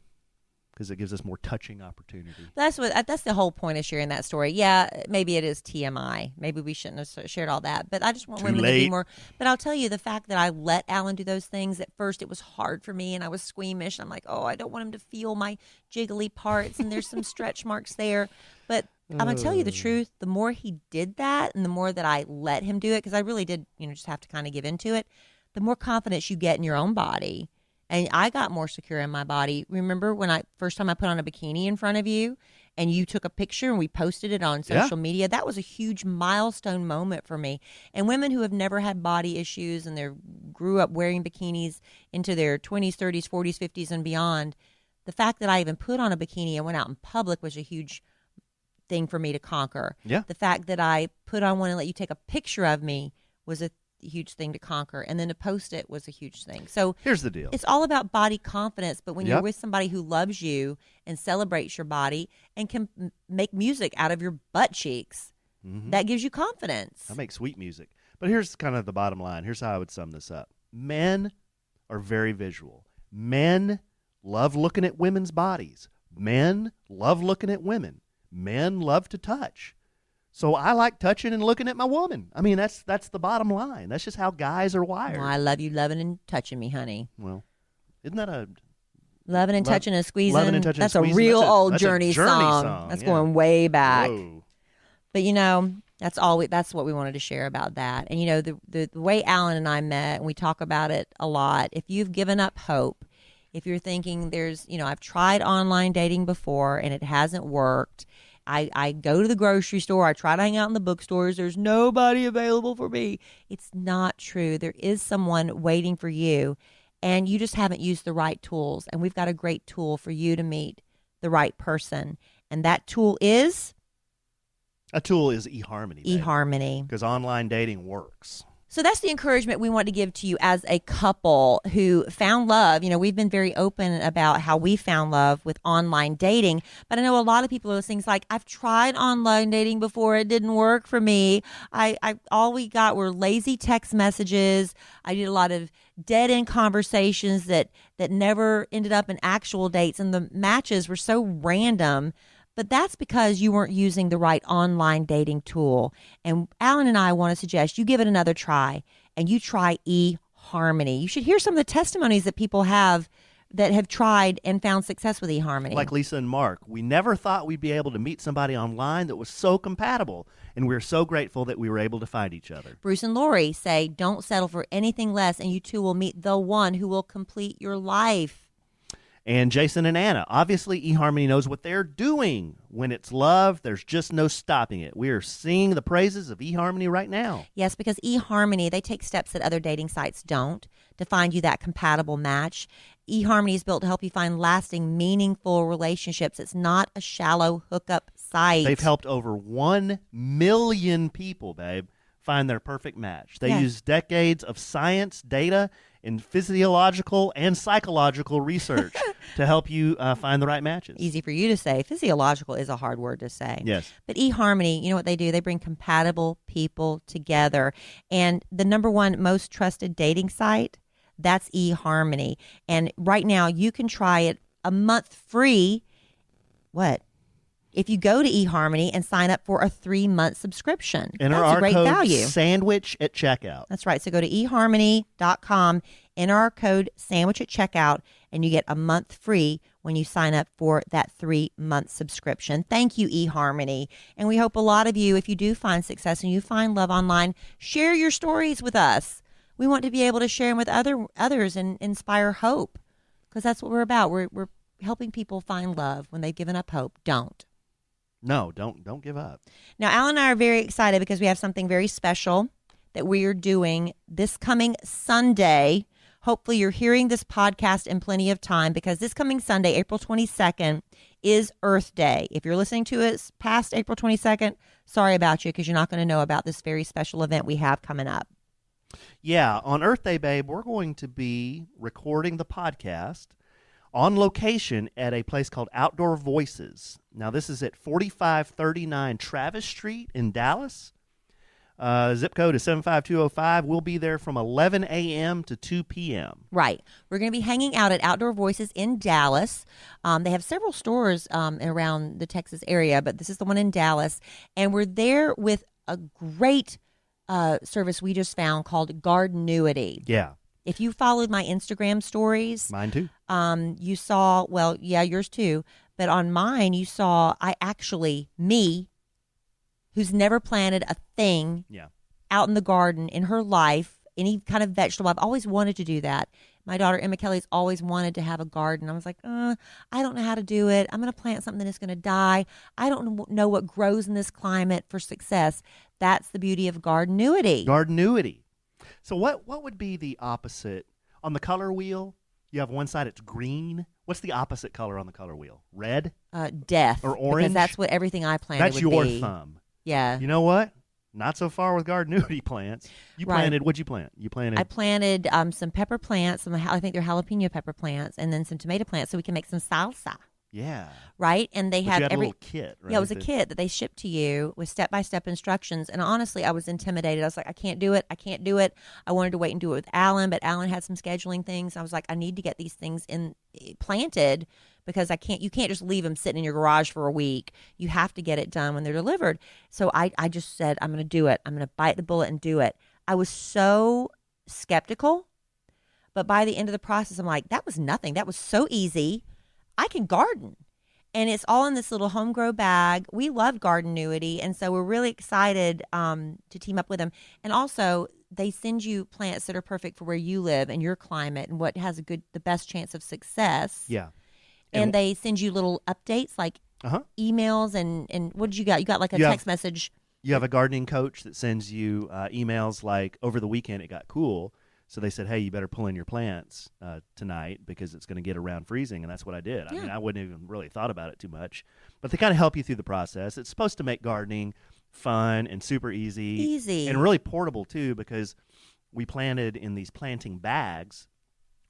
because it gives us more touching opportunity. That's the whole point of sharing that story. Yeah, maybe it is TMI. Maybe we shouldn't have shared all that. But I just want women to be more. But I'll tell you, the fact that I let Alan do those things, at first it was hard for me and I was squeamish. I'm like, oh, I don't want him to feel my jiggly parts and there's some stretch marks there. But I'm going to tell you the truth. The more he did that and the more that I let him do it, because I really did, just have to kind of give into it, the more confidence you get in your own body. And I got more secure in my body. Remember when first time I put on a bikini in front of you and you took a picture and we posted it on social media? That was a huge milestone moment for me. And women who have never had body issues and they grew up wearing bikinis into their 20s, 30s, 40s, 50s, and beyond, the fact that I even put on a bikini and went out in public was a huge thing for me to conquer. Yeah. The fact that I put on one and let you take a picture of me was a huge thing to conquer, and then to post it was a huge thing. So here's the deal. It's all about body confidence, but when you're with somebody who loves you and celebrates your body and can make music out of your butt cheeks, that gives you confidence. I make sweet music. But here's kind of the bottom line. Here's how I would sum this up. Men are very visual. Men love looking at women's bodies. Men love looking at women. Men love to touch. So I like touching and looking at my woman. I mean, that's the bottom line. That's just how guys are wired. Well, I love you loving and touching me, honey. Well, isn't that a... Loving and touching and squeezing. Loving and touching that's and squeezing. A real old that's Journey a song. That's going way back. Whoa. But, that's what we wanted to share about that. And, the way Alan and I met, and we talk about it a lot, if you've given up hope, if you're thinking there's, I've tried online dating before and it hasn't worked, I go to the grocery store. I try to hang out in the bookstores. There's nobody available for me. It's not true. There is someone waiting for you, and you just haven't used the right tools. And we've got a great tool for you to meet the right person. And that tool is? A tool is eHarmony. eHarmony. Because online dating works. So that's the encouragement we want to give to you as a couple who found love. We've been very open about how we found love with online dating, but I know a lot of people are listening like, I've tried online dating before. It didn't work for me. All we got were lazy text messages. I did a lot of dead-end conversations that never ended up in actual dates, and the matches were so random. But that's because you weren't using the right online dating tool. And Alan and I want to suggest you give it another try, and you try eHarmony. You should hear some of the testimonies that people have that have tried and found success with eHarmony. Like Lisa and Mark. We never thought we'd be able to meet somebody online that was so compatible, and we're so grateful that we were able to find each other. Bruce and Lori say, don't settle for anything less, and you two will meet the one who will complete your life. And Jason and Anna, obviously eHarmony knows what they're doing. When it's love, there's just no stopping it. We are singing the praises of eHarmony right now. Yes, because eHarmony, they take steps that other dating sites don't to find you that compatible match. eHarmony is built to help you find lasting, meaningful relationships. It's not a shallow hookup site. They've helped over 1 million people, babe, find their perfect match. They use decades of science, data, and physiological and psychological research to help you find the right matches. Easy for you to say. Physiological is a hard word to say. Yes. But eHarmony, you know what they do? They bring compatible people together. And the number one most trusted dating site, that's eHarmony. And right now you can try it a month free. What? If you go to eHarmony and sign up for a 3-month subscription. Enter that's our a great code value. SANDWICH at checkout. That's right. So go to eHarmony.com, enter our code SANDWICH at checkout, and you get a month free when you sign up for that 3-month subscription. Thank you, eHarmony. And we hope a lot of you, if you do find success and you find love online, share your stories with us. We want to be able to share them with others and inspire hope, because that's what we're about. We're helping people find love when they've given up hope. Don't. No, don't give up. Now, Alan and I are very excited because we have something very special that we are doing this coming Sunday. Hopefully you're hearing this podcast in plenty of time, because this coming Sunday, April 22nd, is Earth Day. If you're listening to it past April 22nd, sorry about you, because you're not going to know about this very special event we have coming up. Yeah, on Earth Day, babe, we're going to be recording the podcast on location at a place called Outdoor Voices. Now, this is at 4539 Travis Street in Dallas. Zip code is 75205. We'll be there from 11 a.m. to 2 p.m. Right. We're going to be hanging out at Outdoor Voices in Dallas. They have several stores around the Texas area, but this is the one in Dallas. And we're there with a great service we just found called Gardenuity. Yeah. If you followed my Instagram stories, Mine too. You saw, well, yeah, yours too. But on mine, you saw me, who's never planted a thing out in the garden in her life, any kind of vegetable. I've always wanted to do that. My daughter, Emma Kellie's always wanted to have a garden. I was like, I don't know how to do it. I'm going to plant something that's going to die. I don't know what grows in this climate for success. That's the beauty of Gardenuity. Gardenuity. So what would be the opposite? On the color wheel, you have one side it's green. What's the opposite color on the color wheel? Red? Death. Or orange? Because that's what everything I planted That's would your be. thumb. Yeah. You know what? Not so far with Gardenuity plants. You planted, what'd you plant? I planted some pepper plants, I think they're jalapeno pepper plants, and then some tomato plants so we can make some salsa. Yeah. Right? And they But had you had every a little kit, right? Yeah, it was a kit that they shipped to you with step-by-step instructions. And honestly, I was intimidated. I was like, I can't do it. I wanted to wait and do it with Alan, but Alan had some scheduling things. I was like, I need to get these things planted, because you can't just leave them sitting in your garage for a week. You have to get it done when they're delivered. So I just said, I'm going to do it. I'm going to bite the bullet and do it. I was so skeptical, but by the end of the process, I'm like, that was nothing. That was so easy. I can garden. And it's all in this little home grow bag. We love Gardenuity, and so we're really excited to team up with them. And also, they send you plants that are perfect for where you live and your climate and what has the best chance of success. Yeah. And they send you little updates like emails and what did you got? You got like a text message. You have a gardening coach that sends you emails like, over the weekend it got cool. So they said, hey, you better pull in your plants tonight because it's going to get around freezing. And that's what I did. I mean, I wouldn't even really thought about it too much. But they kind of help you through the process. It's supposed to make gardening fun and super easy. Easy. And really portable, too, because we planted in these planting bags,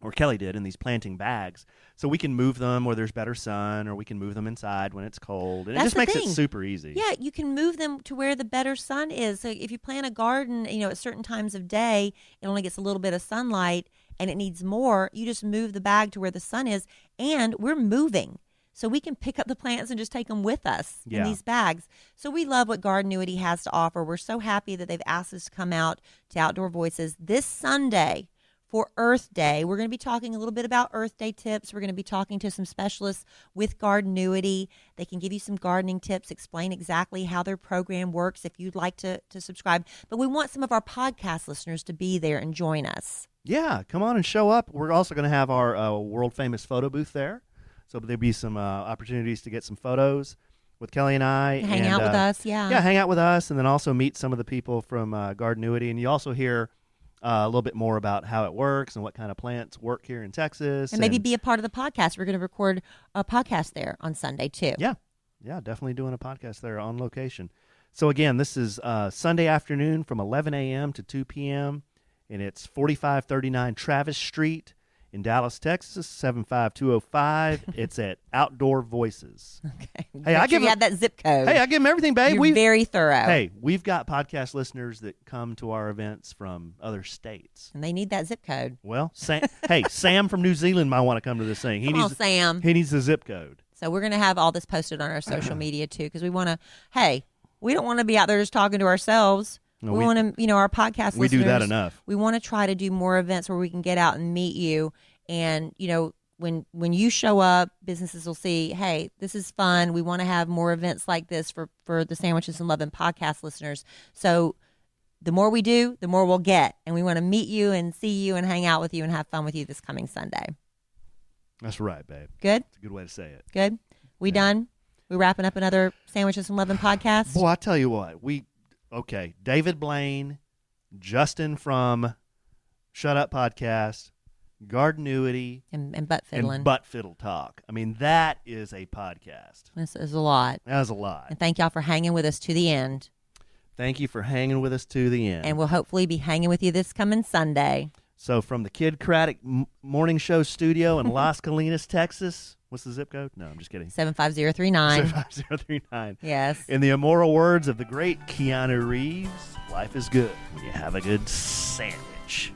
or Kellie did, in these planting bags. So we can move them where there's better sun, or we can move them inside when it's cold. And it just makes it super easy. Yeah, you can move them to where the better sun is. So if you plant a garden, at certain times of day, it only gets a little bit of sunlight and it needs more. You just move the bag to where the sun is, and we're moving. So we can pick up the plants and just take them with us in these bags. So we love what Gardenuity has to offer. We're so happy that they've asked us to come out to Outdoor Voices this Sunday for Earth Day. We're going to be talking a little bit about Earth Day tips. We're going to be talking to some specialists with Gardenuity. They can give you some gardening tips, explain exactly how their program works if you'd like to subscribe. But we want some of our podcast listeners to be there and join us. Yeah, come on and show up. We're also going to have our world-famous photo booth there. So there'll be some opportunities to get some photos with Kellie and I. Hang out with us, Yeah, hang out with us, and then also meet some of the people from Gardenuity. And you also hear a little bit more about how it works and what kind of plants work here in Texas. And maybe be a part of the podcast. We're going to record a podcast there on Sunday, too. Yeah. Yeah, definitely doing a podcast there on location. So again, this is Sunday afternoon from 11 a.m. to 2 p.m., and it's 4539 Travis Street in Dallas, Texas, 75205. It's at Outdoor Voices. Okay. Hey, I give you have that zip code. Hey, I give them everything, babe. You're very thorough. Hey, we've got podcast listeners that come to our events from other states. And they need that zip code. Well, Sam from New Zealand might want to come to this thing. Come on, Sam. He needs the zip code. So we're going to have all this posted on our social media, too, because we want to, hey, we don't want to be out there just talking to ourselves. No, we want to, our podcast we listeners. do that enough. We want to try to do more events where we can get out and meet you. And, when you show up, businesses will see, hey, this is fun. We want to have more events like this for the Sandwiches and Lovin' podcast listeners. So the more we do, the more we'll get. And we want to meet you and see you and hang out with you and have fun with you this coming Sunday. That's right, babe. Good? That's a good way to say it. Good? We done? We wrapping up another Sandwiches and Lovin' podcast? Boy, I tell you what. David Blaine, Justin from Shut Up Podcast, Gardenuity, and butt fiddling. and Butt Fiddle Talk. I mean, that is a podcast. This is a lot. That is a lot. And thank y'all for hanging with us to the end. Thank you for hanging with us to the end. And we'll hopefully be hanging with you this coming Sunday. So from the Kid Kraddick Morning Show studio in Las Colinas, Texas. What's the zip code? No, I'm just kidding. 75039. 75039. Yes. In the immoral words of the great Keanu Reeves, life is good when you have a good sandwich.